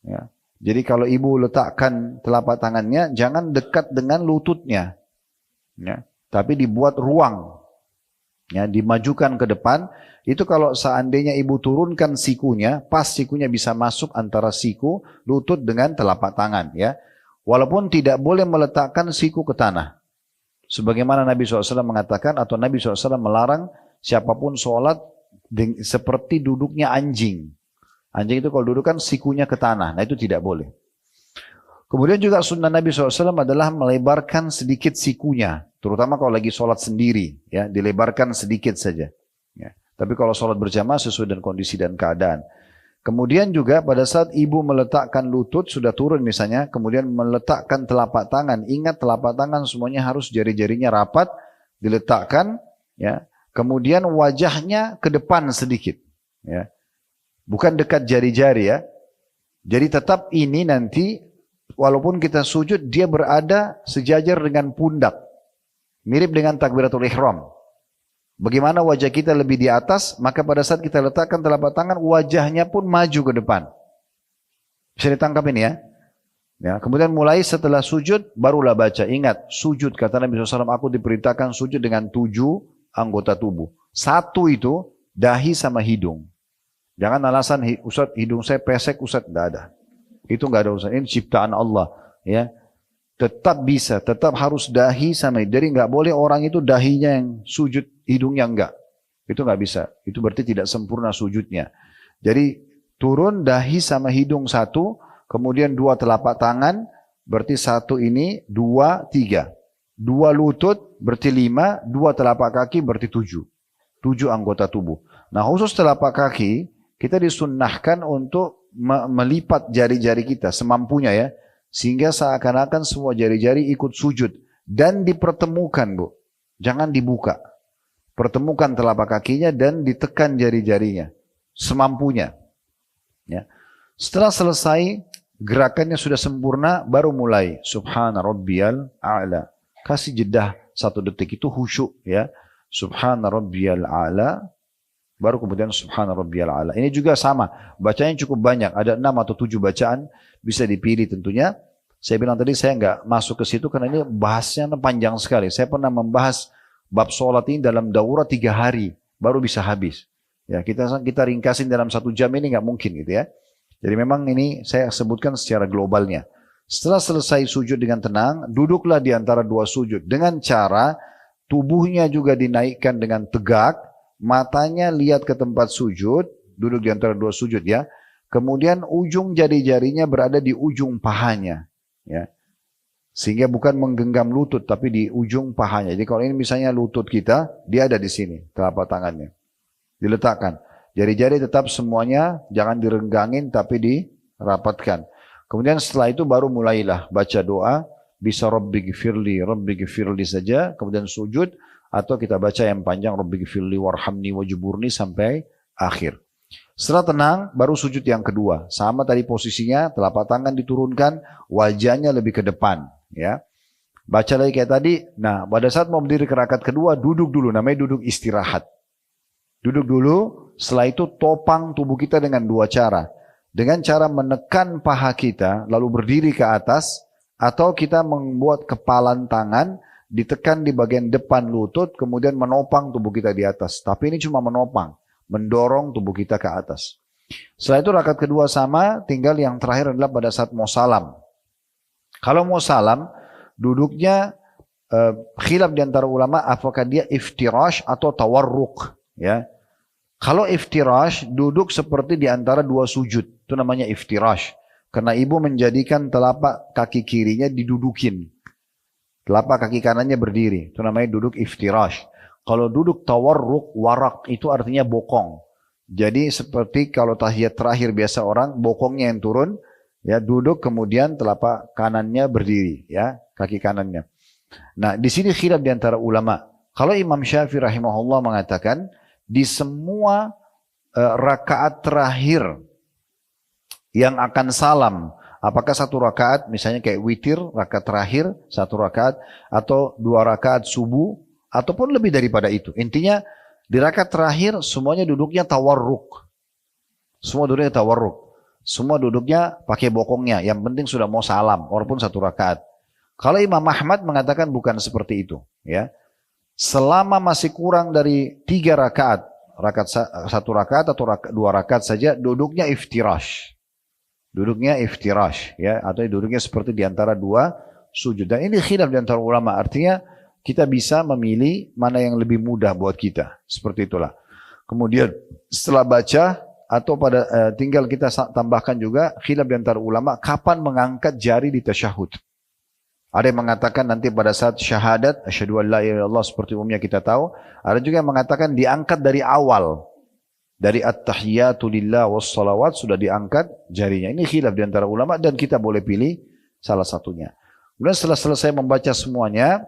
Ya. Jadi kalau ibu letakkan telapak tangannya jangan dekat dengan lututnya, ya. Tapi dibuat ruang, ya, dimajukan ke depan. Itu kalau seandainya ibu turunkan sikunya, pas sikunya bisa masuk antara siku, lutut dengan telapak tangan. Ya. Walaupun tidak boleh meletakkan siku ke tanah. Sebagaimana Nabi SAW mengatakan atau Nabi SAW melarang siapapun sholat seperti duduknya anjing. Anjing itu kalau duduk kan sikunya ke tanah. Nah itu tidak boleh. Kemudian juga sunnah Nabi SAW adalah melebarkan sedikit sikunya. Terutama kalau lagi sholat sendiri. Ya, dilebarkan sedikit saja. Ya. Tapi kalau sholat berjamaah sesuai dengan kondisi dan keadaan. Kemudian juga pada saat ibu meletakkan lutut, sudah turun misalnya. Kemudian meletakkan telapak tangan. Ingat telapak tangan semuanya harus jari-jarinya rapat. Diletakkan. Ya. Kemudian wajahnya ke depan sedikit. Ya. Bukan dekat jari-jari ya. Jadi tetap ini nanti walaupun kita sujud dia berada sejajar dengan pundak. Mirip dengan takbiratul ihram. Bagaimana wajah kita lebih di atas, maka pada saat kita letakkan telapak tangan wajahnya pun maju ke depan. Bisa ditangkap ini ya. Ya, kemudian mulai setelah sujud barulah baca. Ingat, sujud kata Nabi SAW, aku diperintahkan sujud dengan 7 anggota tubuh. 1 itu dahi sama hidung. Jangan alasan Ustaz hidung saya pesek Ustaz, tidak ada. Itu enggak ada urusan. Ini ciptaan Allah, ya. Tetap bisa, tetap harus dahi sama hidung. Jadi enggak boleh orang itu dahinya yang sujud, hidungnya enggak. Itu enggak bisa. Itu berarti tidak sempurna sujudnya. Jadi turun dahi sama hidung 1, kemudian 2 telapak tangan, berarti 1 ini 2, 3. 2 lutut berarti 5, 2 telapak kaki berarti 7. 7 anggota tubuh. Nah khusus telapak kaki, kita disunnahkan untuk melipat jari-jari kita semampunya ya. Sehingga seakan-akan semua jari-jari ikut sujud. Dan dipertemukan Bu. Jangan dibuka. Pertemukan telapak kakinya dan ditekan jari-jarinya. Semampunya. Ya. Setelah selesai, gerakannya sudah sempurna, baru mulai. Subhana rabbiyal a'la. Kasih jedah 1 detik itu khusyuk ya. Subhana rabbiyal a'la. Baru kemudian subhana rabbiyal a'la. Ini juga sama. Bacanya cukup banyak. Ada 6 atau 7 bacaan. Bisa dipilih tentunya. Saya bilang tadi saya nggak masuk ke situ karena ini bahasnya panjang sekali. Saya pernah membahas bab sholat ini dalam daurah 3 hari. Baru bisa habis. Ya, kita ringkasin dalam 1 jam ini nggak mungkin gitu ya. Jadi memang ini saya sebutkan secara globalnya. Setelah selesai sujud dengan tenang, duduklah di antara 2 sujud. Dengan cara tubuhnya juga dinaikkan dengan tegak, matanya lihat ke tempat sujud, duduk di antara 2 sujud ya. Kemudian ujung jari-jarinya berada di ujung pahanya. Ya. Sehingga bukan menggenggam lutut, tapi di ujung pahanya. Jadi kalau ini misalnya lutut kita, dia ada di sini, telapak tangannya. Diletakkan. Jari-jari tetap semuanya, jangan direnggangin, tapi dirapatkan. Kemudian setelah itu baru mulailah baca doa, bisa Rabbighfirli saja, kemudian sujud, atau kita baca yang panjang Rabbighfirli warhamni wajburni sampai akhir. Setelah tenang, baru sujud yang kedua. Sama tadi posisinya, telapak tangan diturunkan, wajahnya lebih ke depan. Ya, baca lagi kayak tadi. Nah, pada saat mau berdiri ke rakaat kedua, duduk dulu, namanya duduk istirahat. Duduk dulu, setelah itu topang tubuh kita dengan 2 cara. Dengan cara menekan paha kita, lalu berdiri ke atas, atau kita membuat kepalan tangan, ditekan di bagian depan lutut, kemudian menopang tubuh kita di atas. Tapi ini cuma menopang, mendorong tubuh kita ke atas. Setelah itu rakaat kedua sama, tinggal yang terakhir adalah pada saat mau salam. Kalau mau salam, duduknya khilaf di antara ulama, apakah dia iftirash atau tawarruk. Ya. Kalau iftirash, duduk seperti di antara 2 sujud. Itu namanya iftirash. Karena ibu menjadikan telapak kaki kirinya didudukin. Telapak kaki kanannya berdiri. Itu namanya duduk iftirash. Kalau duduk tawarruk, warak itu artinya bokong. Jadi seperti kalau tahiyat terakhir biasa orang, bokongnya yang turun, ya duduk kemudian telapak kanannya berdiri, ya kaki kanannya. Nah di sini khilaf di antara ulama. Kalau Imam Syafi'i rahimahullah mengatakan di semua rakaat terakhir yang akan salam, apakah satu rakaat misalnya kayak witir rakaat terakhir satu rakaat atau dua rakaat subuh ataupun lebih daripada itu. Intinya di rakaat terakhir semuanya duduknya tawarruk. Semua duduknya tawarruk. Semua duduknya pakai bokongnya. Yang penting sudah mau salam walaupun satu rakaat. Kalau Imam Ahmad mengatakan bukan seperti itu, ya. Selama masih kurang dari 3 rakaat, satu rakaat atau dua rakaat saja, duduknya iftirash. Duduknya iftirash, ya, atau duduknya seperti di antara 2 sujud. Dan ini khilaf di antara ulama, artinya kita bisa memilih mana yang lebih mudah buat kita. Seperti itulah. Kemudian setelah baca atau tinggal kita tambahkan juga khilaf di antara ulama kapan mengangkat jari di tasyahud. Ada yang mengatakan nanti pada saat syahadat, asyhadu an la ilaha illallah seperti umumnya kita tahu. Ada juga yang mengatakan diangkat dari awal. Dari at-tahiyatu lillah wassalawat sudah diangkat jarinya. Ini khilaf di antara ulama dan kita boleh pilih salah satunya. Kemudian setelah selesai membaca semuanya,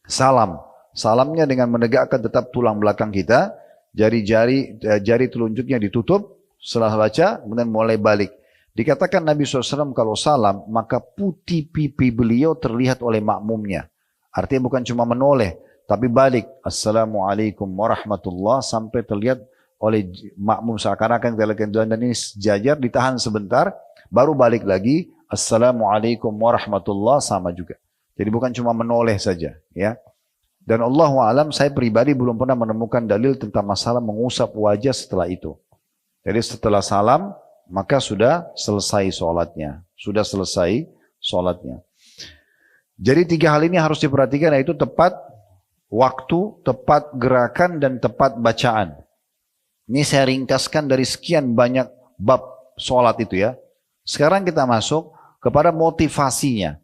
salam. Salamnya dengan menegakkan tetap tulang belakang kita. Jari telunjuknya ditutup. Setelah baca, kemudian mulai balik. Dikatakan Nabi SAW kalau salam, maka putih pipi beliau terlihat oleh makmumnya. Artinya bukan cuma menoleh, tapi balik. Assalamualaikum warahmatullah sampai terlihat oleh makmum seakan-akan dan ini sejajar, ditahan sebentar, baru balik lagi. Assalamualaikum warahmatullah sama juga. Jadi bukan cuma menoleh saja, ya. Dan Allahu a'lam, saya pribadi belum pernah menemukan dalil tentang masalah mengusap wajah setelah itu. Jadi setelah salam, maka sudah selesai sholatnya. Sudah selesai sholatnya. Jadi 3 hal ini harus diperhatikan, yaitu tepat waktu, tepat gerakan, dan tepat bacaan. Ini saya ringkaskan dari sekian banyak bab sholat itu ya. Sekarang kita masuk kepada motivasinya.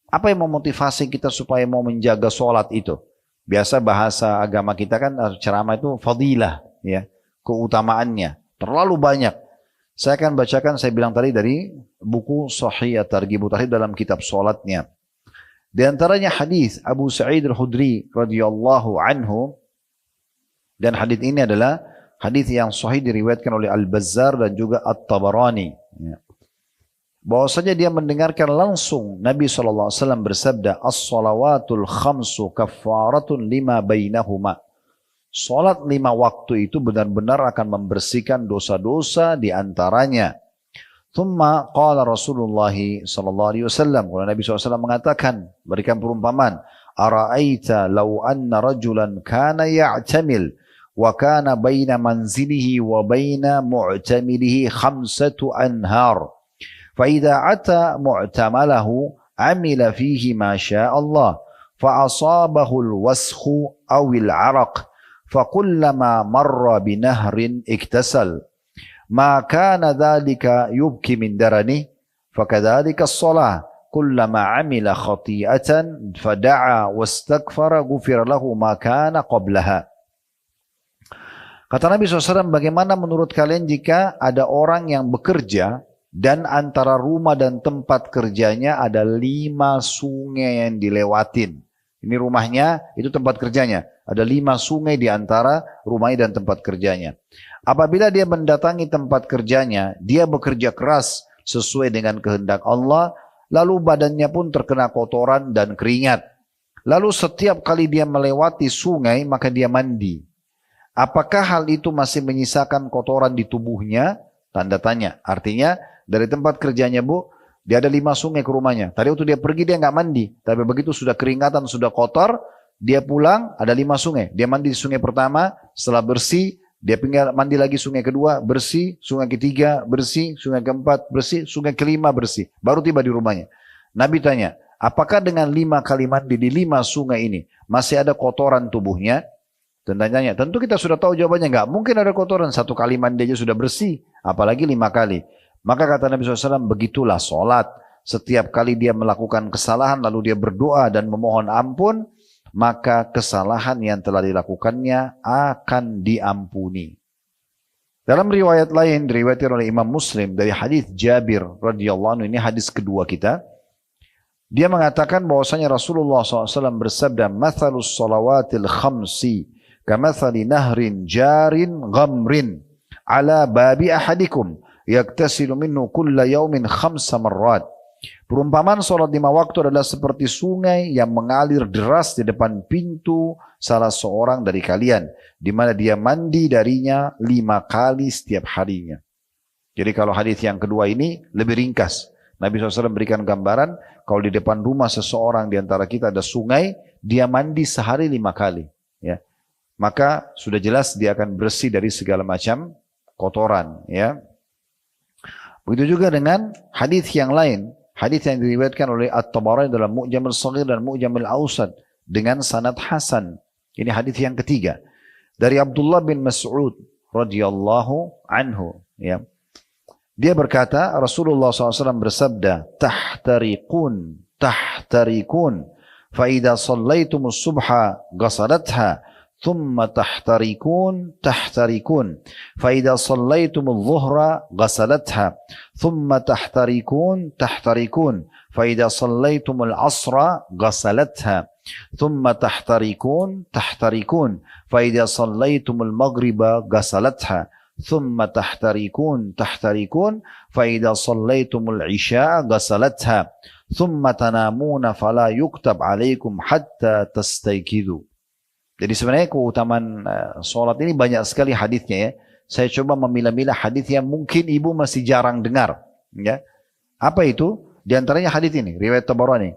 Apa yang memotivasi kita supaya mau menjaga sholat itu? Biasa bahasa agama kita kan ceramah itu fadilah, ya, keutamaannya. Terlalu banyak. Saya akan bacakan, saya bilang tadi dari buku Sahih At-Targhib At-Tarhib dalam kitab sholatnya. Di antaranya hadis Abu Sa'id Al-Khudri radhiyallahu anhu, dan hadis ini adalah hadis yang sahih diriwayatkan oleh Al-Bazzar dan juga At-Tabarani. Bahwasanya dia mendengarkan langsung Nabi SAW bersabda, As-salawatul khamsu kaffaratun lima bainahuma. Salat 5 waktu itu benar-benar akan membersihkan dosa-dosa di antaranya. Thumma qala Rasulullah sallallahu alaihi wasallam, kalau Nabi SAW mengatakan, berikan perumpamaan, ara'aita law anna rajulan kana ya'tamil wa kana baina manzilihi wa baina mu'tamilihi 5 anhar. Fa idza ata mu'tamalahu amila fihi ma syaa Allah fa asabahu al-waskhu aw al-'araq. فَقُلَّمَا مَرَّ بِنَهْرٍ اكْتَسَلْ مَا كَانَ ذَلِكَ يُبْكِ مِنْ دَرَنِهِ فَكَذَلِكَ الصَّلَاةُ كُلَّمَا عَمِلَ خَطِيئَةً فَدَعَى وَاسْتَغْفَرَ غُفِرَ لَهُ مَا كَانَ قَبْلَهَا. Kata Nabi SAW, bagaimana menurut kalian jika ada orang yang bekerja dan antara rumah dan tempat kerjanya ada 5 sungai yang dilewatin. Ini rumahnya, itu tempat kerjanya. Ada 5 sungai di antara rumahnya dan tempat kerjanya. Apabila dia mendatangi tempat kerjanya, dia bekerja keras sesuai dengan kehendak Allah, lalu badannya pun terkena kotoran dan keringat. Lalu setiap kali dia melewati sungai, maka dia mandi. Apakah hal itu masih menyisakan kotoran di tubuhnya? Tanda tanya. Artinya, dari tempat kerjanya dia ada 5 sungai ke rumahnya. Tadi waktu dia pergi dia nggak mandi. Tapi begitu sudah keringatan, sudah kotor, dia pulang ada 5 sungai. Dia mandi di sungai pertama, setelah bersih, dia mandi lagi sungai kedua, bersih, sungai ketiga, bersih, sungai keempat, bersih, sungai kelima, bersih. Baru tiba di rumahnya. Nabi tanya, apakah dengan 5 kali mandi di 5 sungai ini, masih ada kotoran tubuhnya? Tanya, tentu kita sudah tahu jawabannya, nggak mungkin ada kotoran. 1 kali mandi aja sudah bersih, apalagi 5 kali. Maka kata Nabi SAW, begitulah sholat. Setiap kali dia melakukan kesalahan, lalu dia berdoa dan memohon ampun, maka kesalahan yang telah dilakukannya akan diampuni. Dalam riwayat lain diriwayatkan oleh Imam Muslim dari hadis Jabir radhiyallahu anhu, ini hadis kedua kita. Dia mengatakan bahwasanya Rasulullah SAW bersabda, "Mathalus salawatil khamsi kamathali nahrin jarin ghamrin ala babi ahadikum yaktasilu minhu kulla yaumin khamsa marrat." Perumpamaan sholat 5 waktu adalah seperti sungai yang mengalir deras di depan pintu salah seorang dari kalian, di mana dia mandi darinya 5 kali setiap harinya. Jadi kalau hadis yang kedua ini lebih ringkas. Nabi SAW berikan gambaran, kalau di depan rumah seseorang di antara kita ada sungai, dia mandi sehari 5 kali. Ya. Maka sudah jelas dia akan bersih dari segala macam kotoran. Ya. Begitu juga dengan hadis yang lain. Hadis yang diriwayatkan oleh At-Tabarani dalam Mu'jam al-Saghir dan Mu'jam al-Awsat dengan sanad hasan. Ini hadis yang ketiga. Dari Abdullah bin Mas'ud radhiyallahu anhu. Ya. Dia berkata, Rasulullah SAW bersabda, "Tahtariqun, tahtariqun, fa'idha sallaitumus subha ghasalatha, thumma tahtariqun, tahtariqun, fa'idha sallaitumul zuhra ghasalatha, thumma tahtariqun, tahtariqun, fa'idha sallaitumul asra ghasalatha, thumma tahtariqun, tahtariqun, fa'idha sallaitumul maghriba ghasalatha, ثم تحترقون تحترقون فإذا صليتم العشاء غسلتها ثم تنامون فلا يكتب عليكم حتى تستيقظوا." Jadi sebenarnya keutamaan sholat ini banyak sekali hadisnya ya. Saya coba memilah-milah hadis yang mungkin ibu masih jarang dengar. Ya. Apa itu? Di antaranya hadis ini, riwayat Tabarani,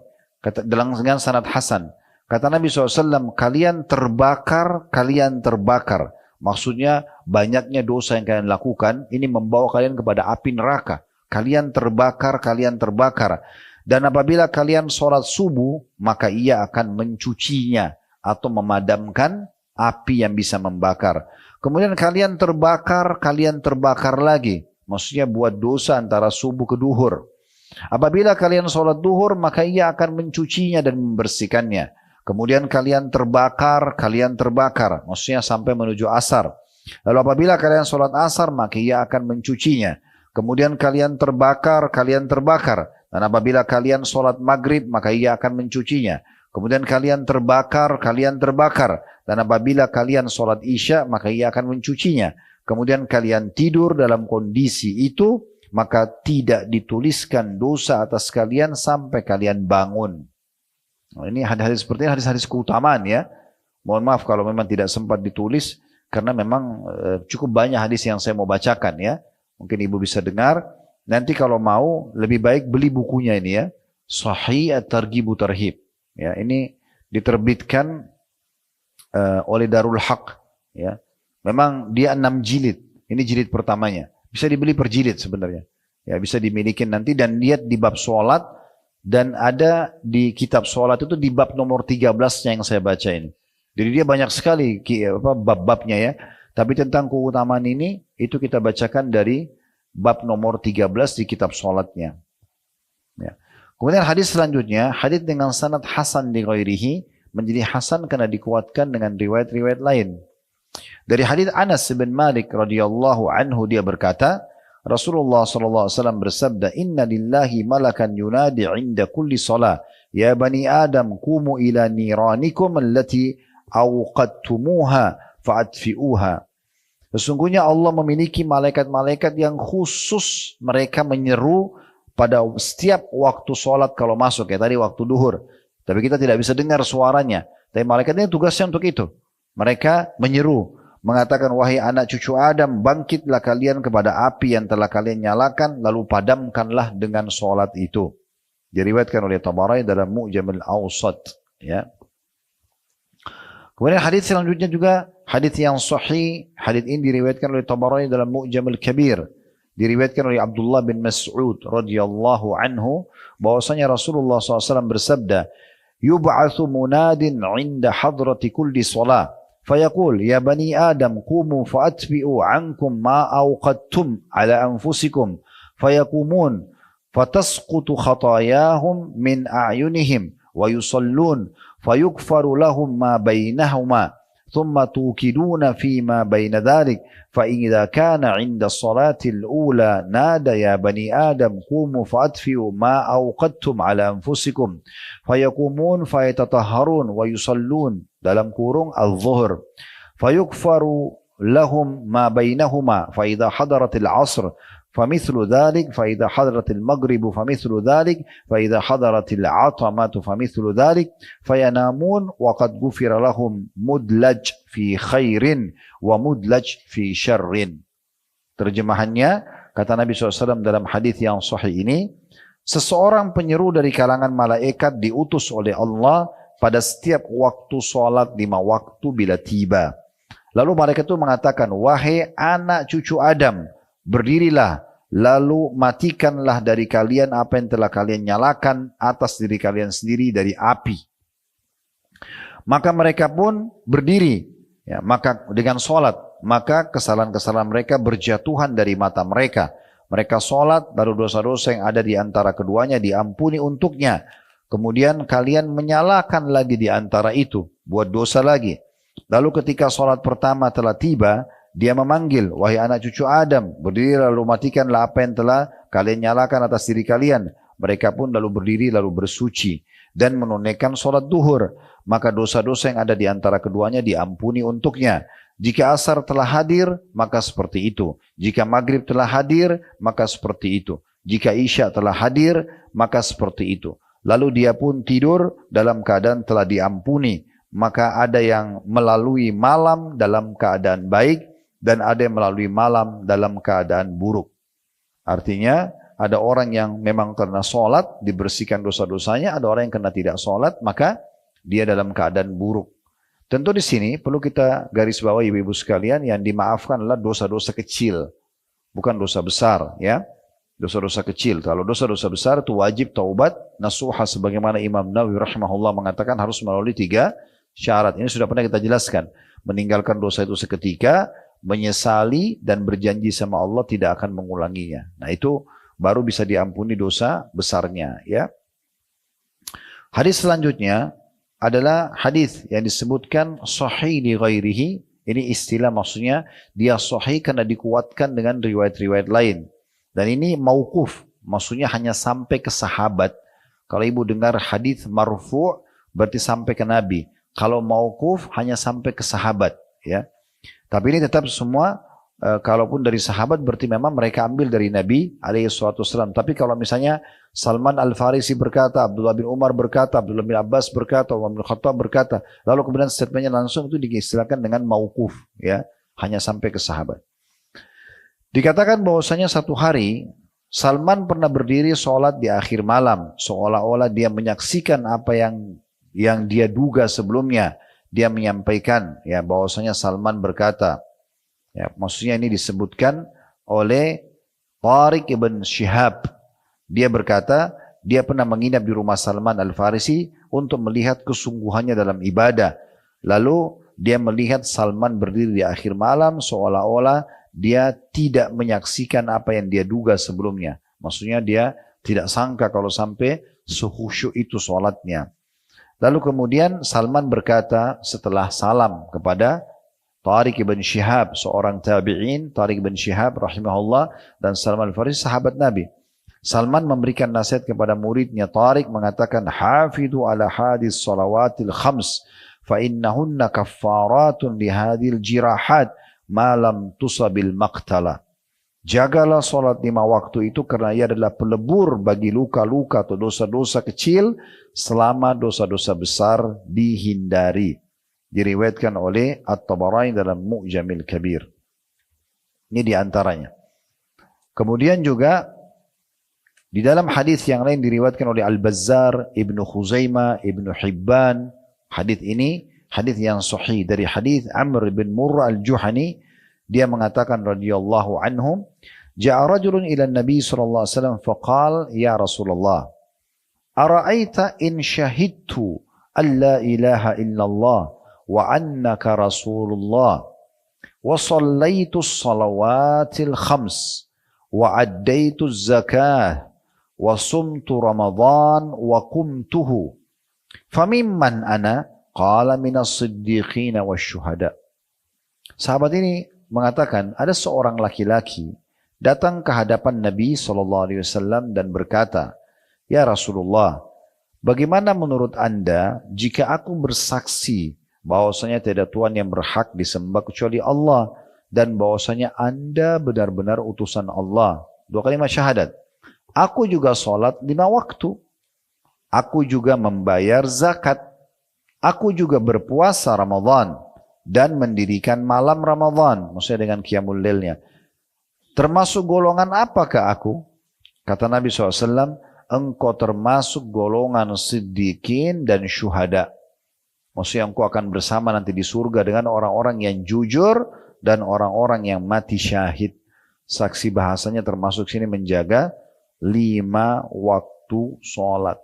dengan sanad hasan. Kata Nabi SAW, kalian terbakar, kalian terbakar. Maksudnya banyaknya dosa yang kalian lakukan ini membawa kalian kepada api neraka. Kalian terbakar, kalian terbakar. Dan apabila kalian sholat subuh, maka ia akan mencucinya atau memadamkan api yang bisa membakar. Kemudian kalian terbakar lagi. Maksudnya buat dosa antara subuh ke duhur. Apabila kalian sholat duhur, maka ia akan mencucinya dan membersihkannya. Kemudian kalian terbakar, maksudnya sampai menuju asar. Lalu apabila kalian sholat asar, maka ia akan mencucinya. Kemudian kalian terbakar. Dan apabila kalian sholat maghrib, maka ia akan mencucinya. Kemudian kalian terbakar. Dan apabila kalian sholat isya, maka ia akan mencucinya. Kemudian kalian tidur dalam kondisi itu, maka tidak dituliskan dosa atas kalian sampai kalian bangun. Nah, ini hadis-hadis seperti ini, hadis-hadis keutamaan ya. Mohon maaf kalau memang tidak sempat ditulis, karena memang cukup banyak hadis yang saya mau bacakan ya. Mungkin ibu bisa dengar. Nanti kalau mau, lebih baik beli bukunya ini ya. Sahih At-Targhib Tarhib. Ya, ini diterbitkan oleh Darul Haq. Ya. Memang dia 6 jilid. Ini jilid pertamanya. Bisa dibeli per jilid sebenarnya. Ya, bisa dimiliki nanti dan lihat di bab sholat. Dan ada di kitab sholat itu di bab nomor 13 yang saya baca ini. Jadi dia banyak sekali bab-babnya ya. Tapi tentang keutamaan ini, itu kita bacakan dari bab nomor 13 di kitab sholatnya. Ya. Kemudian hadis selanjutnya, hadis dengan sanad hasan di ghairihi, menjadi hasan karena dikuatkan dengan riwayat-riwayat lain. Dari hadis Anas bin Malik radhiyallahu anhu, dia berkata, Rasulullah SAW bersabda, "Inna lillahi malakan yunadi 'inda kulli salah, ya bani Adam kumu ila niranikum allati awqadtumuha fa'adfi'uha." Sesungguhnya Allah memiliki malaikat-malaikat yang khusus, mereka menyeru pada setiap waktu sholat kalau masuk ya, tadi waktu duhur. Tapi kita tidak bisa dengar suaranya. Tapi malaikatnya tugasnya untuk itu. Mereka menyeru, mengatakan, "Wahai anak cucu Adam, bangkitlah kalian kepada api yang telah kalian nyalakan, lalu padamkanlah dengan sholat itu." Diriwayatkan oleh Tabarani dalam Mu'jam al-Awsat. Ya. Kemudian hadis selanjutnya juga hadis yang sahih. Hadis ini diriwayatkan oleh Tabarani dalam Mu'jam al-Kabir. Diriwayatkan oleh Abdullah bin Mas'ud radhiyallahu anhu, bahwasanya Rasulullah SAW bersabda, "Yub'atsu munadin 'inda hadrati kulli shalah. فيقول يا بني آدم قوموا فأتبئوا عنكم ما أوقدتم على أنفسكم فيقومون فتسقط خطاياهم من أعينهم ويصلون فيغفر لهم ما بينهما ثم توكلون فيما بين ذلك فإذا كان عند الصلاة الأولى نادى يا بني آدم قوموا فأطفئوا ما أوقدتم على أنفسكم فيقومون فيتطهرون ويصلون dalam kurung الظهر فيغفر لهم ما بينهما فإذا حضرت العصر فمثل ذلك فإذا حضرت المغرب فمثل ذلك فإذا حضرت العتمة فمثل ذلك فينامون وقد غفر لهم مدلج في خير ومدلج في شر. Terjemahannya, kata Nabi SAW dalam hadis yang sahih ini, seseorang penyeru dari kalangan malaikat diutus oleh Allah pada setiap waktu sholat 5 waktu bila tiba. Lalu malaikat itu mengatakan, wahai anak cucu Adam, berdirilah, lalu matikanlah dari kalian apa yang telah kalian nyalakan atas diri kalian sendiri dari api. Maka mereka pun berdiri, ya, maka dengan sholat, maka kesalahan-kesalahan mereka berjatuhan dari mata mereka. Mereka sholat, lalu dosa-dosa yang ada di antara keduanya diampuni untuknya. Kemudian kalian menyalakan lagi di antara itu, buat dosa lagi. Lalu ketika sholat pertama telah tiba, dia memanggil, wahai anak cucu Adam, berdiri lalu matikanlah apa yang telah kalian nyalakan atas diri kalian. Mereka pun lalu berdiri lalu bersuci dan menunaikan sholat duhur. Maka dosa-dosa yang ada di antara keduanya diampuni untuknya. Jika asar telah hadir, maka seperti itu. Jika maghrib telah hadir, maka seperti itu. Jika isya telah hadir, maka seperti itu. Lalu dia pun tidur dalam keadaan telah diampuni. Maka ada yang melalui malam dalam keadaan baik, dan ada yang melalui malam dalam keadaan buruk. Artinya ada orang yang memang karena sholat dibersihkan dosa-dosanya, ada orang yang karena tidak sholat maka dia dalam keadaan buruk. Tentu di sini perlu kita garis bawahi ibu-ibu sekalian, yang dimaafkan adalah dosa-dosa kecil, bukan dosa besar, ya. Dosa-dosa kecil. Kalau dosa-dosa besar itu wajib taubat nasuha, sebagaimana Imam Nawawi rahimahullah mengatakan harus melalui 3 syarat. Ini sudah pernah kita jelaskan. Meninggalkan dosa itu seketika, menyesali dan berjanji sama Allah tidak akan mengulanginya. Nah, itu baru bisa diampuni dosa besarnya, ya. Hadis selanjutnya adalah hadis yang disebutkan sahih li ghairihi. Ini istilah, maksudnya dia sahih karena dikuatkan dengan riwayat-riwayat lain. Dan ini mauquf, maksudnya hanya sampai ke sahabat. Kalau ibu dengar hadis marfu' berarti sampai ke Nabi. Kalau mauquf hanya sampai ke sahabat, ya. Tapi ini tetap semua, kalaupun dari sahabat berarti memang mereka ambil dari Nabi SAW. Tapi kalau misalnya Salman Al-Farisi berkata, Abdullah bin Umar berkata, Abdullah bin Abbas berkata, Umar bin Khattab berkata, lalu kemudian statementnya langsung, itu diistilahkan dengan mauquf, ya, hanya sampai ke sahabat. Dikatakan bahwasanya satu hari Salman pernah berdiri sholat di akhir malam, seolah-olah dia menyaksikan apa yang dia duga sebelumnya. Dia menyampaikan, ya, bahwasanya Salman berkata, ya, maksudnya ini disebutkan oleh Tariq ibn Shihab. Dia berkata, dia pernah menginap di rumah Salman Al-Farisi untuk melihat kesungguhannya dalam ibadah. Lalu dia melihat Salman berdiri di akhir malam seolah-olah dia tidak menyaksikan apa yang dia duga sebelumnya. Maksudnya dia tidak sangka kalau sampai sehusyuk itu sholatnya. Lalu kemudian Salman berkata setelah salam kepada Tariq ibn Shihab, seorang tabi'in, Tariq ibn Shihab rahimahullah, dan Salman Al-Farisi sahabat Nabi. Salman memberikan nasihat kepada muridnya. Tariq mengatakan, hafidhu ala hadis salawatil khams, fa innahunna kaffaratun lihadil jirahat, malam tusabil maqtala. Jagalah sholat 5 waktu itu karena ia adalah pelebur bagi luka-luka atau dosa-dosa kecil selama dosa-dosa besar dihindari. Diriwayatkan oleh At-Tabarani dalam Mu'jamil Kabir. Ini diantaranya. Kemudian juga di dalam hadis yang lain diriwayatkan oleh Al-Bazzar, Ibnu Khuzaimah, Ibnu Hibban. Hadis ini hadis yang sahih dari hadis Amr bin Murrah Al-Juhani. Dia mengatakan radhiyallahu anhum, ja'a rajulun ila Nabi sallallahu alaihi wasallam faqala ya Rasulullah, ara'aita in syahidtu an la ilaha illallah wa annaka Rasulullah wa sallaitu as-salawatil khams wa addaitu az-zakah wa sumtu Ramadan wa qumtuhu Famimman ana qala minas siddiqina wasyuhada. Sahabat ini mengatakan ada seorang laki-laki datang ke hadapan Nabi SAW dan berkata, "Ya Rasulullah, bagaimana menurut Anda jika aku bersaksi bahwasanya tidak Tuhan yang berhak disembah kecuali Allah dan bahwasanya Anda benar-benar utusan Allah?" 2 kalimat syahadat. Aku juga sholat 5 waktu. Aku juga membayar zakat. Aku juga berpuasa Ramadan dan mendirikan malam Ramadan, maksudnya dengan qiyamul lailnya. Termasuk golongan apakah aku? Kata Nabi SAW, engkau termasuk golongan siddiqin dan syuhada. Maksudnya engkau akan bersama nanti di surga dengan orang-orang yang jujur dan orang-orang yang mati syahid. Saksi bahasanya termasuk sini menjaga 5 waktu sholat.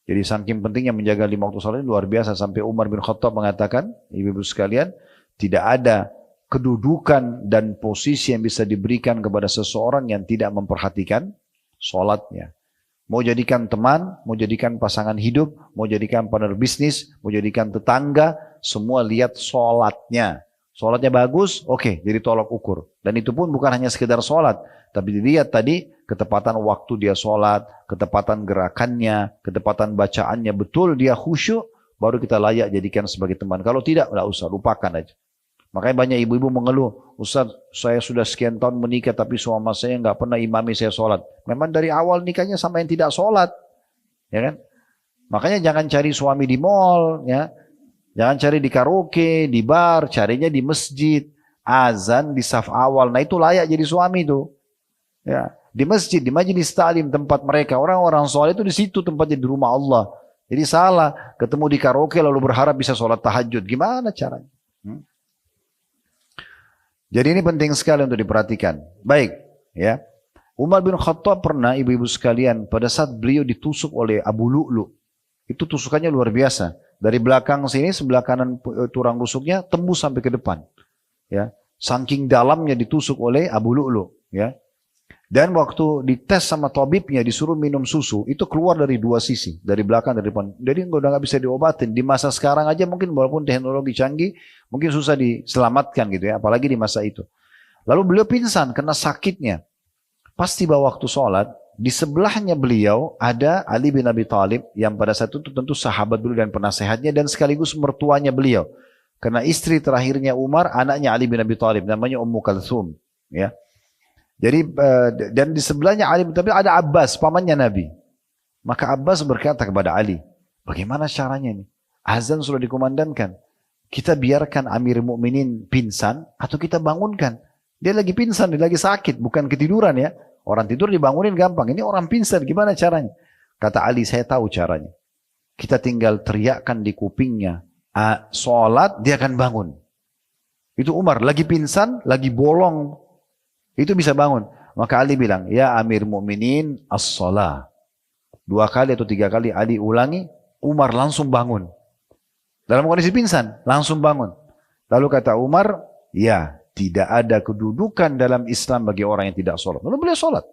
Jadi saking pentingnya menjaga 5 waktu sholat ini luar biasa. Sampai Umar bin Khattab mengatakan, ibu-ibu sekalian, tidak ada kedudukan dan posisi yang bisa diberikan kepada seseorang yang tidak memperhatikan sholatnya. Mau jadikan teman, mau jadikan pasangan hidup, mau jadikan partner bisnis, mau jadikan tetangga, semua lihat sholatnya. Sholatnya bagus, oke, jadi tolak ukur. Dan itu pun bukan hanya sekedar sholat, tapi dilihat tadi ketepatan waktu dia sholat, ketepatan gerakannya, ketepatan bacaannya, betul dia khusyuk, baru kita layak jadikan sebagai teman. Kalau tidak, tidak usah, lupakan aja. Makanya banyak ibu-ibu mengeluh, Ustaz, saya sudah sekian tahun menikah tapi suami saya nggak pernah imami saya sholat. Memang dari awal nikahnya sama yang tidak sholat, ya kan? Makanya jangan cari suami di mall, ya. Jangan cari di karaoke, di bar, carinya di masjid, azan di saf awal. Nah itu layak jadi suami tuh. Ya, di masjid, di majelis ta'lim tempat mereka, orang-orang sholat itu di situ tempatnya di rumah Allah. Jadi salah, ketemu di karaoke lalu berharap bisa sholat tahajud. Gimana caranya? Jadi ini penting sekali untuk diperhatikan. Baik, ya. Umar bin Khattab pernah, ibu-ibu sekalian, pada saat beliau ditusuk oleh Abu Lu'lu', itu tusukannya luar biasa. Dari belakang sini, sebelah kanan tulang rusuknya tembus sampai ke depan. Ya, saking dalamnya ditusuk oleh Abu Lu'lu', ya. Dan waktu dites sama tabibnya disuruh minum susu, itu keluar dari 2 sisi, dari belakang, dari depan. Jadi udah nggak bisa diobatin. Di masa sekarang aja mungkin walaupun teknologi canggih, mungkin susah diselamatkan gitu ya, apalagi di masa itu. Lalu beliau pingsan karena sakitnya. Pas tiba waktu sholat, di sebelahnya beliau ada Ali bin Abi Thalib yang pada saat itu tentu sahabat beliau dan penasehatnya dan sekaligus mertuanya beliau. Karena istri terakhirnya Umar, anaknya Ali bin Abi Thalib, namanya Ummu Kalthum, ya. Jadi dan di sebelahnya Ali bin Abi Thalib ada Abbas, pamannya Nabi. Maka Abbas berkata kepada Ali, bagaimana caranya ini? Azan sudah dikumandangkan. Kita biarkan Amir Mukminin pingsan atau kita bangunkan? Dia lagi pingsan, dia lagi sakit, bukan ketiduran ya. Orang tidur dibangunin gampang. Ini orang pingsan, gimana caranya? Kata Ali, saya tahu caranya. Kita tinggal teriakkan di kupingnya, sholat, dia akan bangun. Itu Umar, lagi pingsan, lagi bolong. Itu bisa bangun. Maka Ali bilang, ya Amir Mukminin as-shalah. 2 kali atau 3 kali Ali ulangi, Umar langsung bangun. Dalam kondisi pingsan, langsung bangun. Lalu kata Umar, ya tidak ada kedudukan dalam Islam bagi orang yang tidak sholat. Lalu beliau sholat.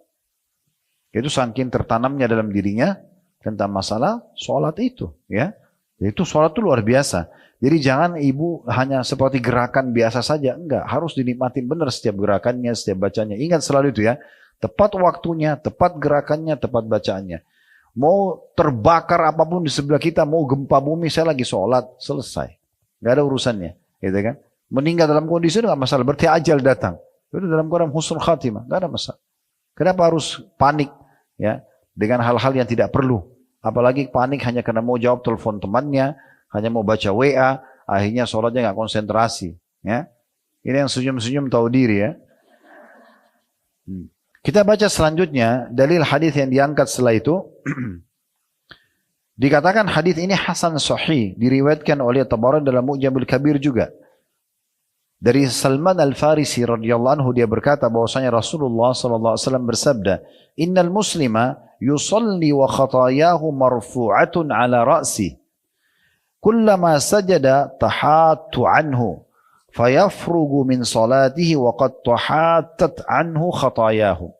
Itu saking tertanamnya dalam dirinya tentang masalah sholat itu. Ya, itu sholat itu luar biasa. Jadi jangan ibu hanya seperti gerakan biasa saja. Enggak, harus dinikmatin benar setiap gerakannya, setiap bacanya. Ingat selalu itu ya. Tepat waktunya, tepat gerakannya, tepat bacaannya. Mau terbakar apapun di sebelah kita, mau gempa bumi, saya lagi sholat, selesai. Enggak ada urusannya. Gitu kan? Meninggal dalam kondisi itu enggak masalah. Berarti ajal datang. Itu dalam Quran husnul khatimah. Enggak ada masalah. Kenapa harus panik ya dengan hal-hal yang tidak perlu? Apalagi panik hanya karena mau jawab telepon temannya, hanya mau baca WA, akhirnya sholatnya nggak konsentrasi. Ya, ini yang senyum-senyum tahu diri ya. Kita baca selanjutnya dalil hadis yang diangkat setelah itu. Dikatakan hadis ini hasan sahih, diriwayatkan oleh Tabarani dalam Mu'jamul Kabir juga. Dari Salman Al-Farisi radhiyallahu anhu dia berkata bahwasanya Rasulullah sallallahu alaihi wasallam bersabda, "Innal muslima yusalli wa khatayahu marfu'atun 'ala ra'si." Kullama sajada tahattu anhu fayafrugu min salatihi wa qad tahattat anhu khatayahu.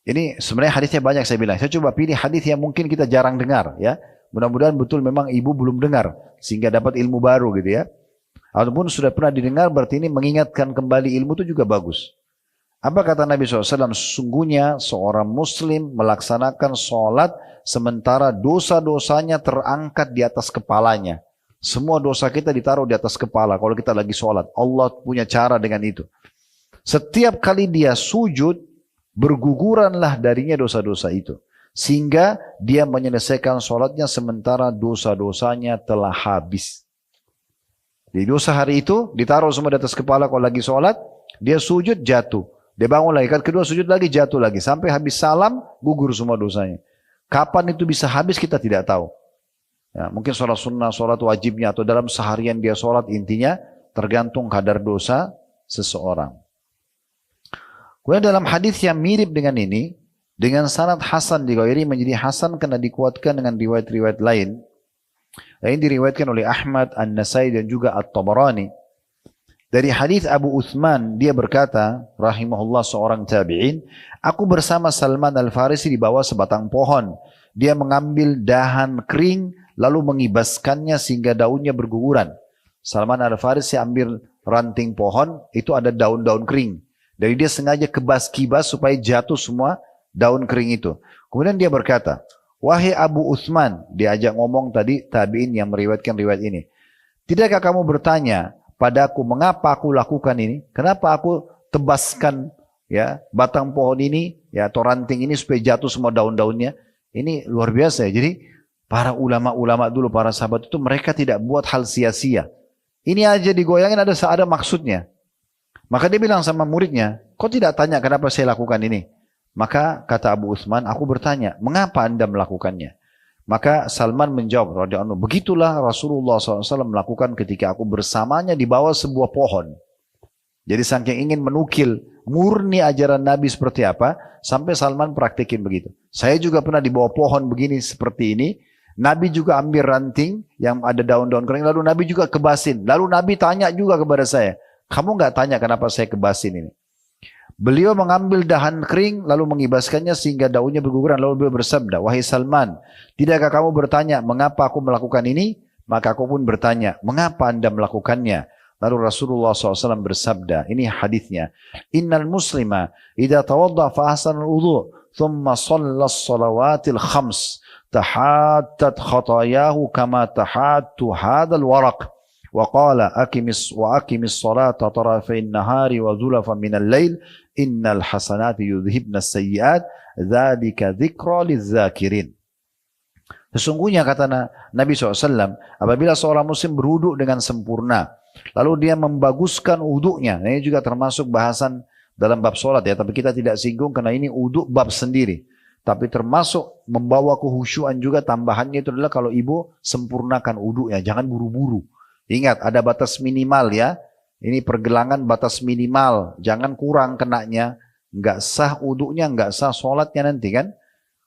Ini sebenarnya hadisnya banyak saya bilang. Saya coba pilih hadis yang mungkin kita jarang dengar ya. Mudah-mudahan betul memang ibu belum dengar sehingga dapat ilmu baru gitu ya. Ataupun sudah pernah didengar berarti ini mengingatkan kembali ilmu itu juga bagus. Apa kata Nabi SAW? Sesungguhnya seorang muslim melaksanakan sholat sementara dosa-dosanya terangkat di atas kepalanya. Semua dosa kita ditaruh di atas kepala kalau kita lagi sholat. Allah punya cara dengan itu. Setiap kali dia sujud, berguguranlah darinya dosa-dosa itu. Sehingga dia menyelesaikan sholatnya sementara dosa-dosanya telah habis. Di dosa hari itu ditaruh semua di atas kepala kalau lagi sholat, dia sujud jatuh. Dia bangun lagi, kan kedua sujud lagi jatuh lagi. Sampai habis salam, gugur semua dosanya. Kapan itu bisa habis kita tidak tahu. Ya, mungkin sholat sunnah, sholat wajibnya, atau dalam seharian dia sholat, intinya tergantung kadar dosa seseorang. Kemudian dalam hadis yang mirip dengan ini, dengan sanad hasan dighairi menjadi hasan karena dikuatkan dengan riwayat-riwayat lain. Ini diriwayatkan oleh Ahmad, An-Nasai dan juga At-Tabarani. Dari hadis Abu Uthman, dia berkata, rahimahullah seorang tabi'in, aku bersama Salman Al-Farisi di bawah sebatang pohon. Dia mengambil dahan kering lalu mengibaskannya sehingga daunnya berguguran. Salman Al-Farisi ambil ranting pohon, itu ada daun-daun kering. Jadi dia sengaja kibas supaya jatuh semua daun kering itu. Kemudian dia berkata, wahai Abu Uthman, diajak ngomong tadi tabi'in yang meriwayatkan riwayat ini. Tidakkah kamu bertanya padaku mengapa aku lakukan ini? Kenapa aku tebaskan ya batang pohon ini ya atau ranting ini supaya jatuh semua daun-daunnya? Ini luar biasa ya. Jadi para ulama-ulama dulu, para sahabat itu mereka tidak buat hal sia-sia. Ini aja digoyangin ada maksudnya. Maka dia bilang sama muridnya, kok tidak tanya kenapa saya lakukan ini? Maka kata Abu Uthman, aku bertanya, mengapa anda melakukannya? Maka Salman menjawab, radhiyallahu anhu, begitulah Rasulullah SAW melakukan ketika aku bersamanya di bawah sebuah pohon. Jadi saking ingin menukil murni ajaran Nabi seperti apa, sampai Salman praktekin begitu. Saya juga pernah di bawah pohon begini seperti ini. Nabi juga ambil ranting yang ada daun-daun kering, lalu Nabi juga kebasin. Lalu Nabi tanya juga kepada saya, kamu nggak tanya kenapa saya kebasin ini? Beliau mengambil dahan kering lalu mengibaskannya sehingga daunnya berguguran. Lalu beliau bersabda, wahai Salman, tidakkah kamu bertanya mengapa aku melakukan ini? Maka aku pun bertanya, mengapa anda melakukannya? Lalu Rasulullah SAW bersabda, ini hadisnya, innal muslima idza tawadda fa ahsana al-wudu thumma shalla as-salawatil khams tahattat khatayahu kama tahattu hadzal waraq. وقال وأقم الصلاة طرفي النهار وزلفا من الليل إن الحسنات يذهبن السيئات ذلك ذكرى للذاكرين. Sesungguhnya kata Nabi SAW, apabila seorang muslim berwudu dengan sempurna, lalu dia membaguskan wudunya, ini juga termasuk bahasan dalam bab sholat ya, tapi kita tidak singgung karena ini wudu bab sendiri. Tapi termasuk membawa kehusyuan juga, tambahannya itu adalah kalau ibu sempurnakan wudunya, jangan buru-buru. Ingat ada batas minimal ya. Ini pergelangan batas minimal. Jangan kurang kenanya. Enggak sah wudunya, enggak sah sholatnya nanti kan.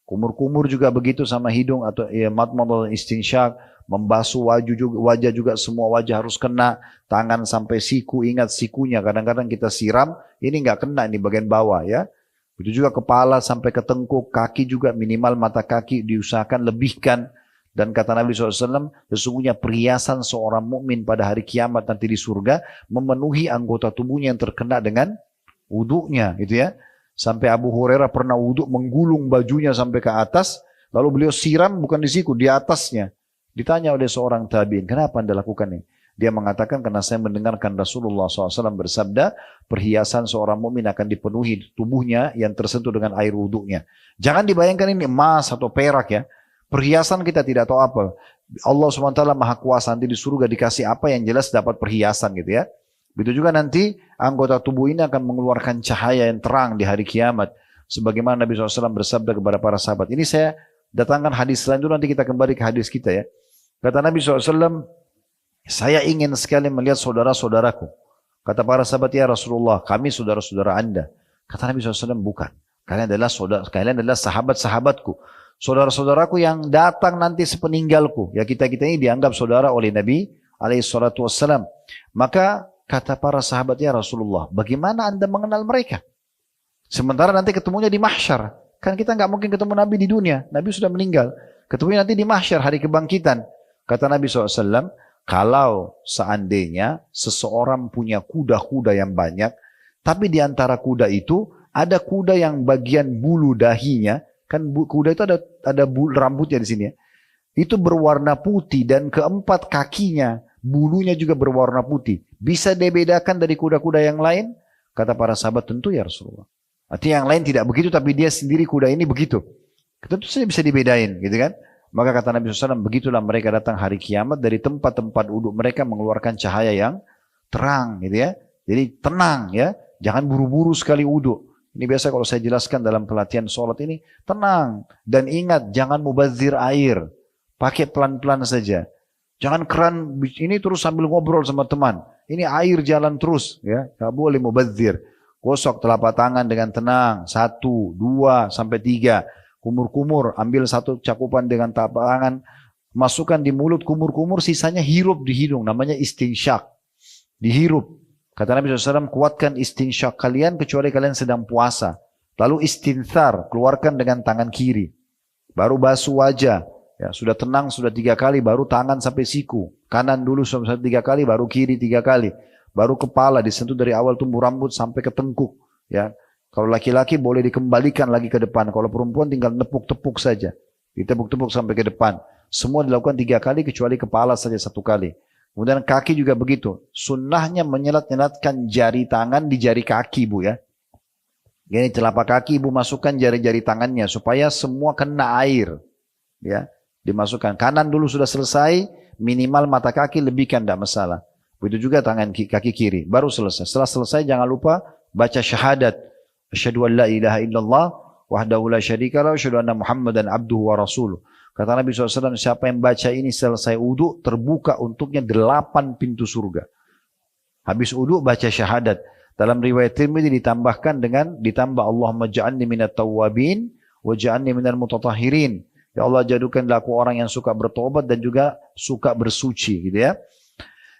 Kumur-kumur juga begitu sama hidung atau ya, madmadul istinsyak. Membasuh wajah juga semua wajah harus kena. Tangan sampai siku, ingat sikunya. Kadang-kadang kita siram, ini enggak kena ini bagian bawah ya. Itu juga kepala sampai ke tengkuk, kaki juga minimal mata kaki diusahakan lebihkan. Dan kata Nabi SAW, sesungguhnya perhiasan seorang mukmin pada hari kiamat nanti di surga memenuhi anggota tubuhnya yang terkena dengan wudunya, gitu ya. Sampai Abu Hurairah pernah wudhu menggulung bajunya sampai ke atas, lalu beliau siram bukan di siku, di atasnya. Ditanya oleh seorang tabi'in, kenapa anda lakukan ini? Dia mengatakan karena saya mendengarkan Rasulullah SAW bersabda, perhiasan seorang mukmin akan dipenuhi tubuhnya yang tersentuh dengan air wudunya. Jangan dibayangkan ini emas atau perak ya. Perhiasan kita tidak tahu apa. Allah SWT maha kuasa, nanti di surga dikasih apa yang jelas dapat perhiasan gitu ya. Begitu juga nanti anggota tubuh ini akan mengeluarkan cahaya yang terang di hari kiamat. Sebagaimana Nabi SAW bersabda kepada para sahabat. Ini saya datangkan hadis lain dulu, nanti kita kembali ke hadis kita ya. Kata Nabi SAW, saya ingin sekali melihat saudara-saudaraku. Kata para sahabat, ya Rasulullah, kami saudara-saudara anda. Kata Nabi SAW, bukan. Kalian adalah sahabat-sahabatku. Saudara-saudaraku yang datang nanti sepeninggalku. Ya kita-kita ini dianggap saudara oleh Nabi SAW. Maka kata para sahabat, ya Rasulullah, bagaimana anda mengenal mereka? Sementara nanti ketemunya di mahsyar. Kan kita nggak mungkin ketemu Nabi di dunia. Nabi sudah meninggal. Ketemu nanti di mahsyar, hari kebangkitan. Kata Nabi SAW, kalau seandainya seseorang punya kuda-kuda yang banyak, tapi di antara kuda itu ada kuda yang bagian bulu dahinya, kan kuda itu ada bulu rambutnya di sini ya, itu berwarna putih dan keempat kakinya bulunya juga berwarna putih. Bisa dibedakan dari kuda-kuda yang lain? Kata para sahabat, tentu ya Rasulullah. Artinya yang lain tidak begitu, tapi dia sendiri kuda ini begitu. Tentu saja bisa dibedain, gitu kan? Maka kata Nabi SAW, begitulah mereka datang hari kiamat dari tempat-tempat uduk mereka mengeluarkan cahaya yang terang, gitu ya. Jadi tenang ya, jangan buru-buru sekali uduk. Ini biasa kalau saya jelaskan dalam pelatihan sholat ini, tenang. Dan ingat, jangan mubazir air. Pakai pelan-pelan saja. Jangan keran ini terus sambil ngobrol sama teman. Ini air jalan terus, ya. Gak boleh mubazir. Gosok telapak tangan dengan tenang. 1, 2, sampai 3. Kumur-kumur, ambil satu cakupan dengan telapak tangan, masukkan di mulut kumur-kumur, sisanya hirup di hidung, namanya istinsyak. Dihirup. Kata Nabi SAW, kuatkan istinsyak kalian kecuali kalian sedang puasa. Lalu istinthar, keluarkan dengan tangan kiri. Baru basuh wajah. Ya, sudah tenang, sudah 3 kali, baru tangan sampai siku. Kanan dulu sampai 3 kali, baru kiri 3 kali. Baru kepala disentuh dari awal tumbuh rambut sampai ke tengkuk. Ya. Kalau laki-laki boleh dikembalikan lagi ke depan. Kalau perempuan tinggal tepuk-tepuk saja. Ditepuk-tepuk sampai ke depan. Semua dilakukan 3 kali kecuali kepala saja 1 kali. Kemudian kaki juga begitu. Sunnahnya menyelat-nyelatkan jari tangan di jari kaki, Bu ya. Gini telapak kaki Ibu masukkan jari-jari tangannya supaya semua kena air. Ya, dimasukkan. Kanan dulu sudah selesai, minimal mata kaki lebihkan tidak masalah. Begitu juga tangan kaki kiri, baru selesai. Setelah selesai jangan lupa baca syahadat. Asyhadu an la ilaha illallah wahdahu la syarika lahu, asyhadu anna Muhammadan abduhu wa rasuluh. Kata Nabi SAW, siapa yang baca ini selesai wudu, terbuka untuknya 8 pintu surga. Habis wudu baca syahadat. Dalam riwayat Tirmidzi ditambah Allahumma ja'alni minat tawwabin wa ja'alni minal mutatahhirin. Ya Allah, jadikanlah aku orang yang suka bertobat dan juga suka bersuci, gitu ya.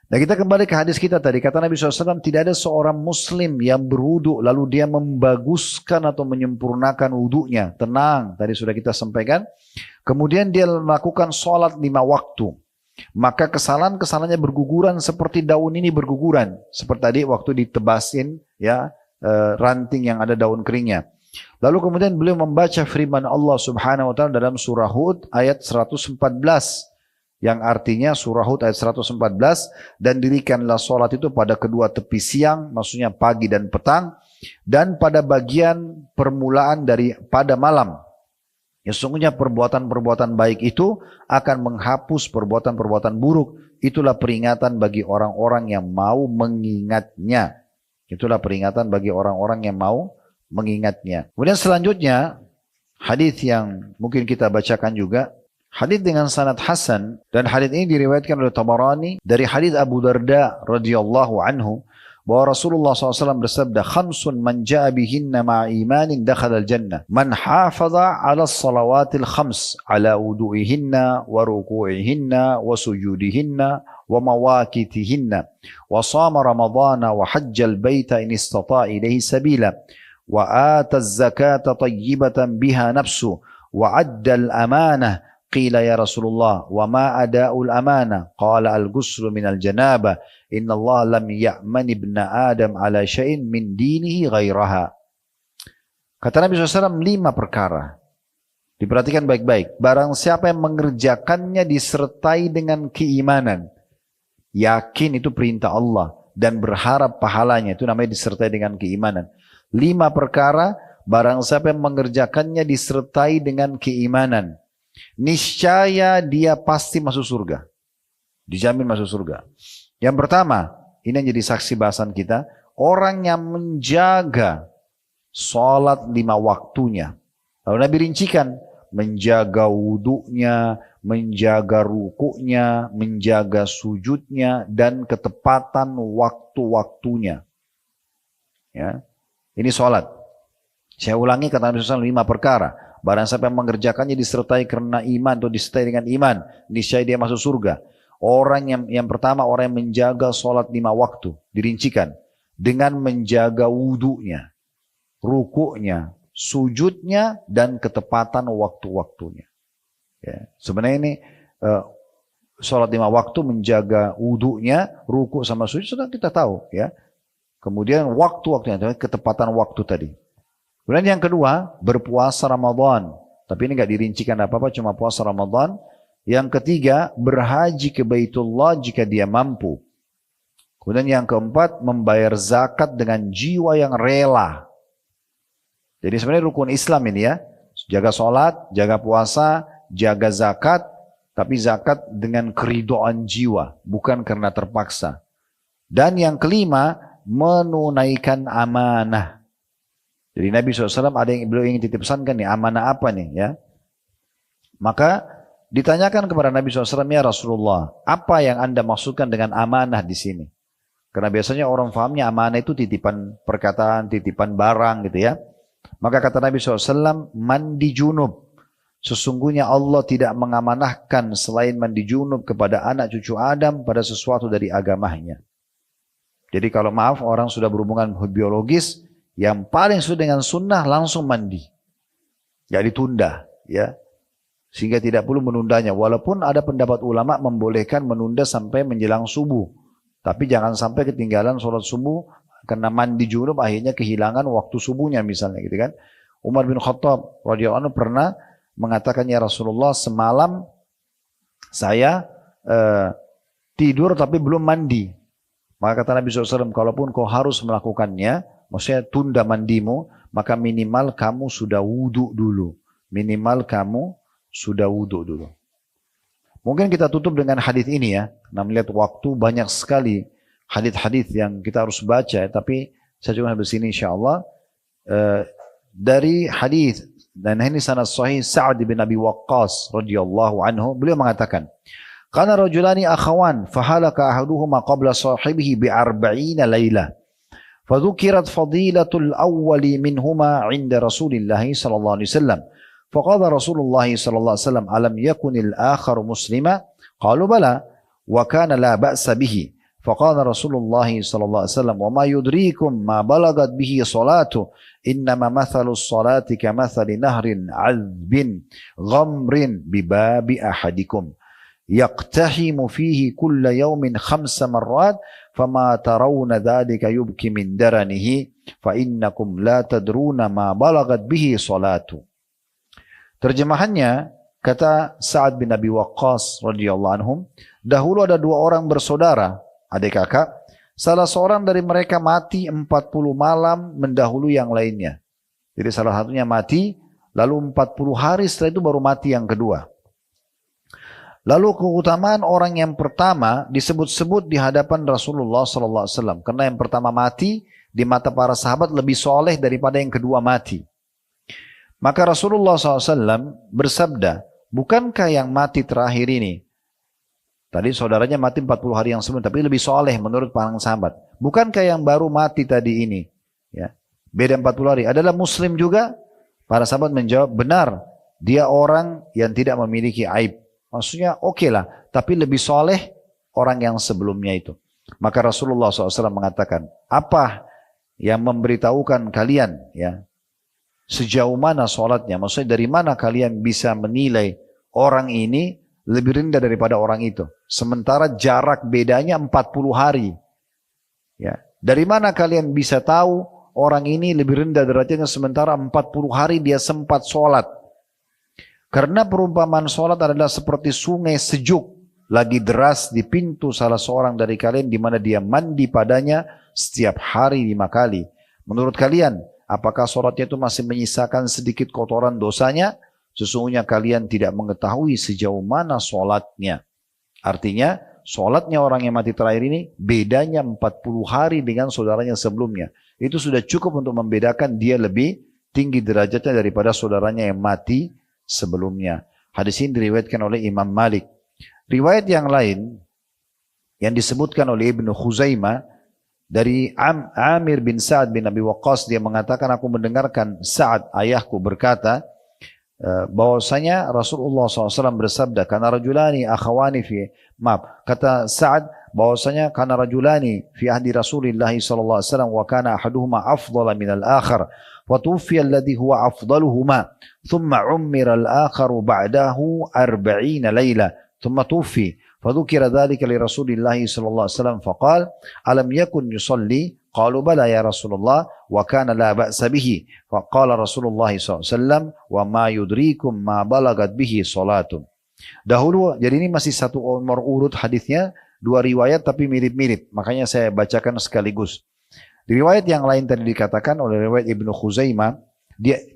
Nah, kita kembali ke hadis kita tadi. Kata Nabi SAW, tidak ada seorang muslim yang berwudu lalu dia membaguskan atau menyempurnakan wudunya. Tenang, tadi sudah kita sampaikan. Kemudian dia melakukan sholat 5 waktu. Maka kesalahan-kesalahannya berguguran seperti daun ini berguguran. Seperti tadi waktu ditebasin ya ranting yang ada daun keringnya. Lalu kemudian beliau membaca firman Allah Subhanahu wa taala dalam surah Hud ayat 114. Yang artinya surah Hud ayat 114, dan dirikanlah sholat itu pada kedua tepi siang, maksudnya pagi dan petang, dan pada bagian permulaan pada malam. Ya, sesungguhnya perbuatan-perbuatan baik itu akan menghapus perbuatan-perbuatan buruk. Itulah peringatan bagi orang-orang yang mau mengingatnya. Itulah peringatan bagi orang-orang yang mau mengingatnya. Kemudian selanjutnya, hadis yang mungkin kita bacakan juga. Hadis dengan sanad hasan, dan hadis ini diriwayatkan oleh Tabarani dari hadis Abu Darda radhiyallahu anhu bahwa Rasulullah SAW bersabda, "Khamsun man jaa bihinna ma'a imanin dakhala al-jannah. Man hafaza 'ala as-salawatil khams, 'ala wudu'ihinna wa ruku'ihinna wa sujudihinna wa mawaqitihinna, wa shama ramadhana wa hajjal baita in istata'a ilayhi sabila, wa ata az-zakata tayyibatan biha nafsu, wa 'adda al-amanah." Qila ya Rasulullah, wa ma ada'ul amanah? Qala al-ghuslu minal janabah. Inna Allah lam ya'man ibna Adam ala syai'in min dinihi ghairaha. Kata Nabi SAW, 5 perkara. Diperhatikan baik-baik. Barang siapa yang mengerjakannya disertai dengan keimanan, yakin itu perintah Allah, dan berharap pahalanya, itu namanya disertai dengan keimanan. 5 perkara, barang siapa yang mengerjakannya disertai dengan keimanan, niscaya dia pasti masuk surga. Dijamin masuk surga. Yang pertama, ini yang jadi saksi bahasan kita, orang yang menjaga sholat 5 waktunya. Lalu Nabi rincikan, menjaga wudunya, menjaga rukuknya, menjaga sujudnya, dan ketepatan waktu-waktunya. Ya. Ini sholat. Saya ulangi, kata Nabi SAW, 5 perkara. Barang siapa yang mengerjakannya disertai karena iman atau disertai dengan iman, niscaya dia masuk surga. Orang yang pertama, orang yang menjaga sholat 5 waktu, dirincikan dengan menjaga wudunya, rukuknya, sujudnya, dan ketepatan waktu-waktunya. Ya. Sebenarnya ini sholat 5 waktu menjaga wudunya, ruku sama sujud sudah kita tahu ya. Kemudian waktu-waktunya, ketepatan waktu tadi. Kemudian yang kedua, berpuasa Ramadan. Tapi ini nggak dirincikan apa-apa, cuma puasa Ramadan. Yang ketiga, berhaji ke Baitullah jika dia mampu. Kemudian yang keempat, membayar zakat dengan jiwa yang rela. Jadi sebenarnya rukun Islam ini ya. Jaga sholat, jaga puasa, jaga zakat. Tapi zakat dengan keridoan jiwa, bukan karena terpaksa. Dan yang kelima, menunaikan amanah. Jadi Nabi SAW ada yang beliau ingin titip pesankan nih, amanah apa nih ya. Maka ditanyakan kepada Nabi SAW, ya Rasulullah, apa yang Anda maksudkan dengan amanah di sini? Karena biasanya orang fahamnya amanah itu titipan perkataan, titipan barang gitu ya. Maka kata Nabi SAW, mandi junub. Sesungguhnya Allah tidak mengamanahkan selain mandi junub kepada anak cucu Adam pada sesuatu dari agamanya. Jadi kalau maaf orang sudah berhubungan biologis, yang paling sesuai dengan sunnah langsung mandi. Gak ditunda ya. Sehingga tidak perlu menundanya. Walaupun ada pendapat ulama membolehkan menunda sampai menjelang subuh. Tapi jangan sampai ketinggalan sholat subuh karena mandi junub akhirnya kehilangan waktu subuhnya misalnya gitu kan. Umar bin Khattab radhiyallahu anhu pernah mengatakan, ya Rasulullah, semalam saya tidur tapi belum mandi. Maka kata Nabi SAW, kalaupun kau harus melakukannya, maksudnya tunda mandimu, maka minimal kamu sudah wudu dulu. Minimal kamu sudah wudu dulu. Mungkin kita tutup dengan hadis ini ya. Nah, melihat waktu banyak sekali hadis-hadis yang kita harus baca. Tapi saya juga habis ini insyaAllah. Dari hadis, dan ini sanad sahih Sa'ad bin Abi Waqqas radhiyallahu anhu, beliau mengatakan, kana rajulani akhawan fahalaka ahaduhuma qabla sahibihi bi 40 lailah. فذكرت فضيلة الأول منهما عند رسول الله صلى الله عليه وسلم فقال رسول الله صلى الله عليه وسلم ألم يكن الآخر مسلما قالوا بلى وكان لا بأس به فقال رسول الله صلى الله عليه وسلم وما يدريكم ما بلغت به صلاته إنما مثل الصلاة كمثل نهر عذب غمر بباب أحدكم يقتحم فيه كل يوم 5 مرات فما ترون ذلك يبكي من درنه فإنكم لا تدرون ما بلغت به صلاته. Terjemahannya, kata Sa'ad bin Abi Waqqas radhiyallahu anhum, dahulu ada 2 orang bersaudara, adik kakak, salah seorang dari mereka mati 40 malam mendahului yang lainnya. Jadi salah satunya mati, lalu 40 hari setelah itu baru mati yang kedua. Lalu keutamaan orang yang pertama disebut-sebut di hadapan Rasulullah SAW. Karena yang pertama mati di mata para sahabat lebih soleh daripada yang kedua mati. Maka Rasulullah SAW bersabda, bukankah yang mati terakhir ini? Tadi saudaranya mati 40 hari yang sebelum, tapi lebih soleh menurut para sahabat. Bukankah yang baru mati tadi ini? Ya, beda 40 hari. Adalah muslim juga? Para sahabat menjawab, benar. Dia orang yang tidak memiliki aib. Maksudnya oke lah, tapi lebih soleh orang yang sebelumnya itu. Maka Rasulullah SAW mengatakan, apa yang memberitahukan kalian ya sejauh mana sholatnya? Maksudnya dari mana kalian bisa menilai orang ini lebih rendah daripada orang itu? Sementara jarak bedanya 40 hari. Ya, dari mana kalian bisa tahu orang ini lebih rendah derajatnya sementara 40 hari dia sempat sholat? Karena perumpamaan sholat adalah seperti sungai sejuk lagi deras di pintu salah seorang dari kalian di mana dia mandi padanya setiap hari 5 kali. Menurut kalian, apakah sholatnya itu masih menyisakan sedikit kotoran dosanya? Sesungguhnya kalian tidak mengetahui sejauh mana sholatnya. Artinya, sholatnya orang yang mati terakhir ini bedanya 40 hari dengan saudaranya sebelumnya. Itu sudah cukup untuk membedakan dia lebih tinggi derajatnya daripada saudaranya yang mati sebelumnya. Hadis ini diriwayatkan oleh Imam Malik. Riwayat yang lain yang disebutkan oleh Ibnu Khuzaimah dari Amir bin Sa'ad bin Abi Waqqas, dia mengatakan, aku mendengarkan Sa'ad ayahku berkata bahwasanya Rasulullah SAW bersabda, kana rajulani akhawani fi kata Sa'ad bahwasanya kana rajulani fi ahdi Rasulillah SAW wa kana ahaduhuma afdala minal akhar وتوفي الذي هو أفضلهما ثم عمر الآخر بعده 40 ليلة ثم توفي فذكر ذلك لرسول الله صلى الله عليه وسلم فقال ألم يكن يصلي قالوا بلى يا رسول الله وكان لا بأس به فقال رسول الله صلى الله عليه وسلم وما يدريكم ما بلغت به صلاة. Dahulu, jadi ini masih satu nomor urut hadisnya, dua riwayat tapi mirip-mirip, makanya saya bacakan sekaligus. Di riwayat yang lain tadi dikatakan oleh riwayat Ibnu Khuzaimah,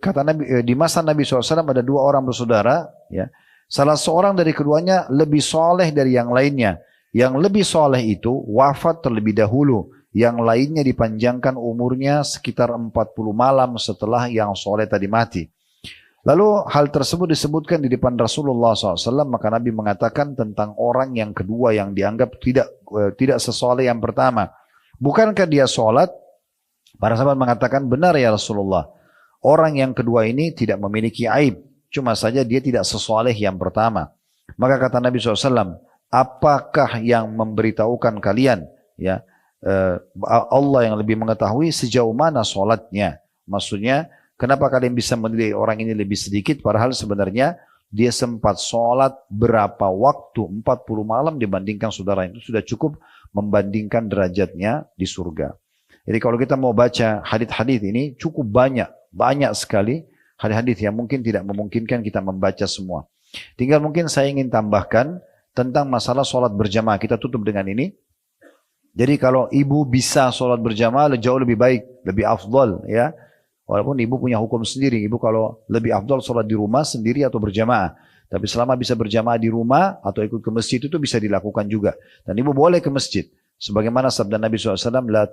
kata Nabi, di masa Nabi SAW ada dua orang bersaudara, ya. Salah seorang dari keduanya lebih soleh dari yang lainnya. Yang lebih soleh itu wafat terlebih dahulu, yang lainnya dipanjangkan umurnya sekitar 40 malam setelah yang soleh tadi mati. Lalu hal tersebut disebutkan di depan Rasulullah SAW, maka Nabi mengatakan tentang orang yang kedua yang dianggap tidak sesoleh yang pertama. Bukankah dia sholat? Para sahabat mengatakan benar ya Rasulullah. Orang yang kedua ini tidak memiliki aib, cuma saja dia tidak sesoleh yang pertama. Maka kata Nabi SAW, apakah yang memberitahukan kalian? Ya, Allah yang lebih mengetahui sejauh mana sholatnya. Maksudnya, kenapa kalian bisa menilai orang ini lebih sedikit, padahal sebenarnya dia sempat sholat berapa waktu, 40 malam dibandingkan saudara itu sudah cukup membandingkan derajatnya di surga. Jadi kalau kita mau baca hadis-hadis ini cukup banyak sekali hadis-hadis yang mungkin tidak memungkinkan kita membaca semua. Tinggal mungkin saya ingin tambahkan tentang masalah sholat berjamaah. Kita tutup dengan ini. Jadi kalau ibu bisa sholat berjamaah jauh lebih baik, lebih afdal ya. Walaupun ibu punya hukum sendiri, ibu kalau lebih afdal sholat di rumah sendiri atau berjamaah. Tapi selama bisa berjamaah di rumah atau ikut ke masjid itu bisa dilakukan juga. Dan ibu boleh ke masjid. Sebagaimana sabda Nabi SAW, La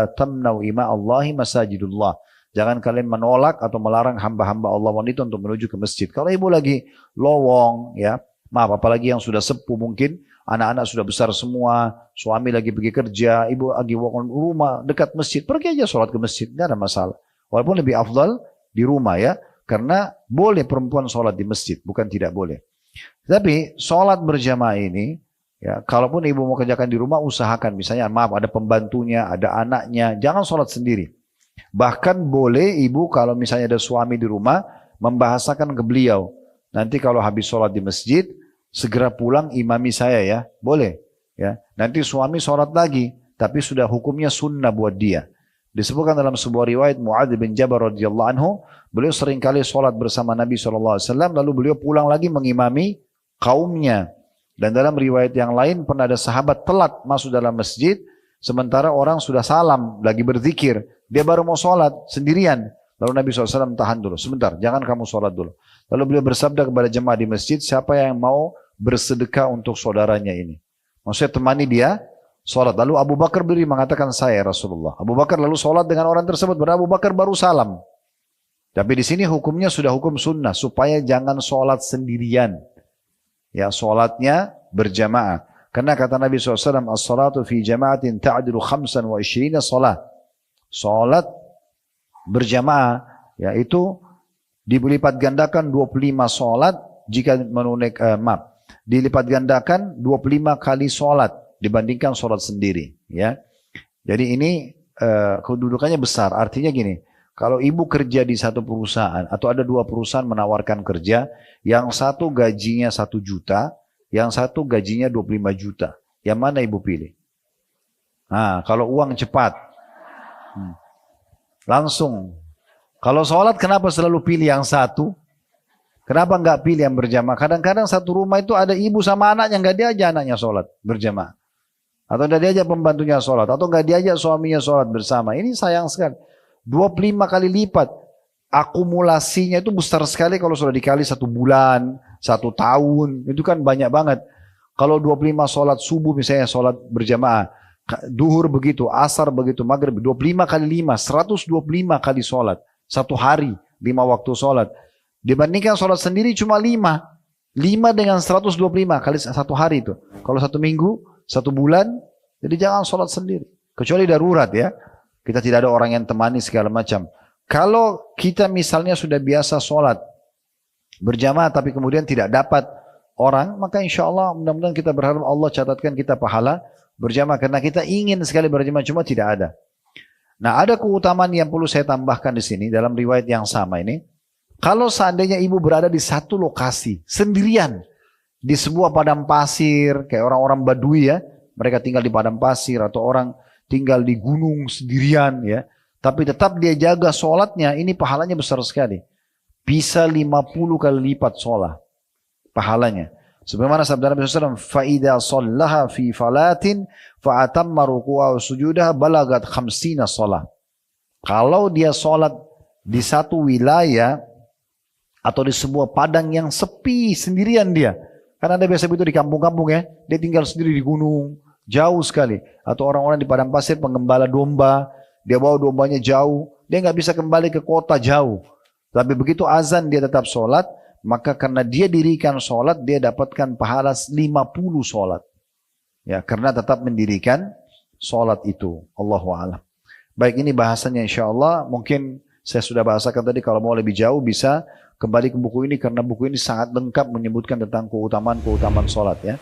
tamna'u ima Allahi masajidullah. Jangan kalian menolak atau melarang hamba-hamba Allah wanita untuk menuju ke masjid. Kalau ibu lagi lowong, ya maaf, apalagi yang sudah sepuh mungkin, anak-anak sudah besar semua, suami lagi pergi kerja, ibu lagi rumah dekat masjid, pergi aja sholat ke masjid, tidak ada masalah. Walaupun lebih afdal di rumah ya, karena boleh perempuan sholat di masjid, bukan tidak boleh. Tapi sholat berjamaah ini, ya, kalaupun ibu mau kerjakan di rumah, usahakan misalnya maaf ada pembantunya, ada anaknya, jangan sholat sendiri. Bahkan boleh ibu kalau misalnya ada suami di rumah, membahasakan ke beliau, nanti kalau habis sholat di masjid, segera pulang imami saya ya, boleh. Ya, nanti suami sholat lagi, tapi sudah hukumnya sunnah buat dia. Disebutkan dalam sebuah riwayat Mu'adz bin Jabal radhiyallahu anhu, beliau seringkali sholat bersama Nabi SAW, lalu beliau pulang lagi mengimami kaumnya. Dan dalam riwayat yang lain pernah ada sahabat telat masuk dalam masjid, sementara orang sudah salam, lagi berzikir, dia baru mau sholat sendirian. Lalu Nabi SAW tahan dulu, sebentar, jangan kamu sholat dulu. Lalu beliau bersabda kepada jemaah di masjid, siapa yang mau bersedekah untuk saudaranya ini? Maksudnya temani dia sholat. Lalu Abu Bakar berdiri mengatakan, saya Rasulullah. Abu Bakar lalu sholat dengan orang tersebut, Abu Bakar baru salam. Tapi di sini hukumnya sudah hukum sunnah, supaya jangan sholat sendirian. Ya, sholatnya berjamaah. Karena kata Nabi SAW, as-salatu fi jama'atin ta'adilu 25 sholat. Sholat berjamaah, ya itu dilipat gandakan 25 sholat jika menunaikan dilipat gandakan 25 kali sholat dibandingkan sholat sendiri, ya. Jadi ini kedudukannya besar. Artinya gini, kalau ibu kerja di satu perusahaan atau ada dua perusahaan menawarkan kerja, yang satu gajinya 1 juta, yang satu gajinya 25 juta. Yang mana ibu pilih? Nah, kalau uang cepat, langsung. Kalau sholat kenapa selalu pilih yang satu? Kenapa enggak pilih yang berjamaah? Kadang-kadang satu rumah itu ada ibu sama anaknya, enggak diajak anaknya sholat berjamaah. Atau enggak diajak pembantunya sholat. Atau enggak diajak suaminya sholat bersama. Ini sayang sekali. 25 kali lipat. Akumulasinya itu besar sekali kalau sudah dikali 1 bulan, 1 tahun. Itu kan banyak banget. Kalau 25 sholat subuh misalnya sholat berjamaah. Duhur begitu, asar begitu, maghrib. 25 kali 5, 125 kali sholat. 1 hari, 5 waktu sholat. Dibandingkan sholat sendiri cuma 5. 5 dengan 125 kali 1 hari itu. Kalau 1 minggu, 1 bulan, jadi jangan sholat sendiri. Kecuali darurat ya. Kita tidak ada orang yang temani segala macam. Kalau kita misalnya sudah biasa sholat berjamaah tapi kemudian tidak dapat orang, maka insya Allah mudah-mudahan kita berharap Allah catatkan kita pahala berjamaah. Karena kita ingin sekali berjamaah cuma tidak ada. Nah, ada keutamaan yang perlu saya tambahkan di sini dalam riwayat yang sama ini. Kalau seandainya ibu berada di satu lokasi sendirian di sebuah padang pasir, kayak orang-orang Badui ya, mereka tinggal di padang pasir atau orang tinggal di gunung sendirian ya, tapi tetap dia jaga sholatnya, ini pahalanya besar sekali. Bisa 50 kali lipat sholat pahalanya. Sebagaimana sabda Nabi SAW, فَإِذَا صَلَّهَا فِي فَلَاتٍ فَأَتَمَّ رُكُوعَ وَسُجُودَهَا بَلَغَتْ 50 sholat. Kalau dia sholat di satu wilayah atau di sebuah padang yang sepi sendirian dia, karena ada biasa itu di kampung-kampung ya, dia tinggal sendiri di gunung, jauh sekali. Atau orang-orang di padang pasir penggembala domba, dia bawa dombanya jauh, dia nggak bisa kembali ke kota jauh. Tapi begitu azan dia tetap sholat, maka karena dia dirikan sholat, dia dapatkan pahala 50 sholat. Ya, karena tetap mendirikan sholat itu. Allahu a'lam. Baik, ini bahasanya insya Allah. Mungkin saya sudah bahasakan tadi, kalau mau lebih jauh bisa kembali ke buku ini, karena buku ini sangat lengkap menyebutkan tentang keutamaan-keutamaan sholat ya.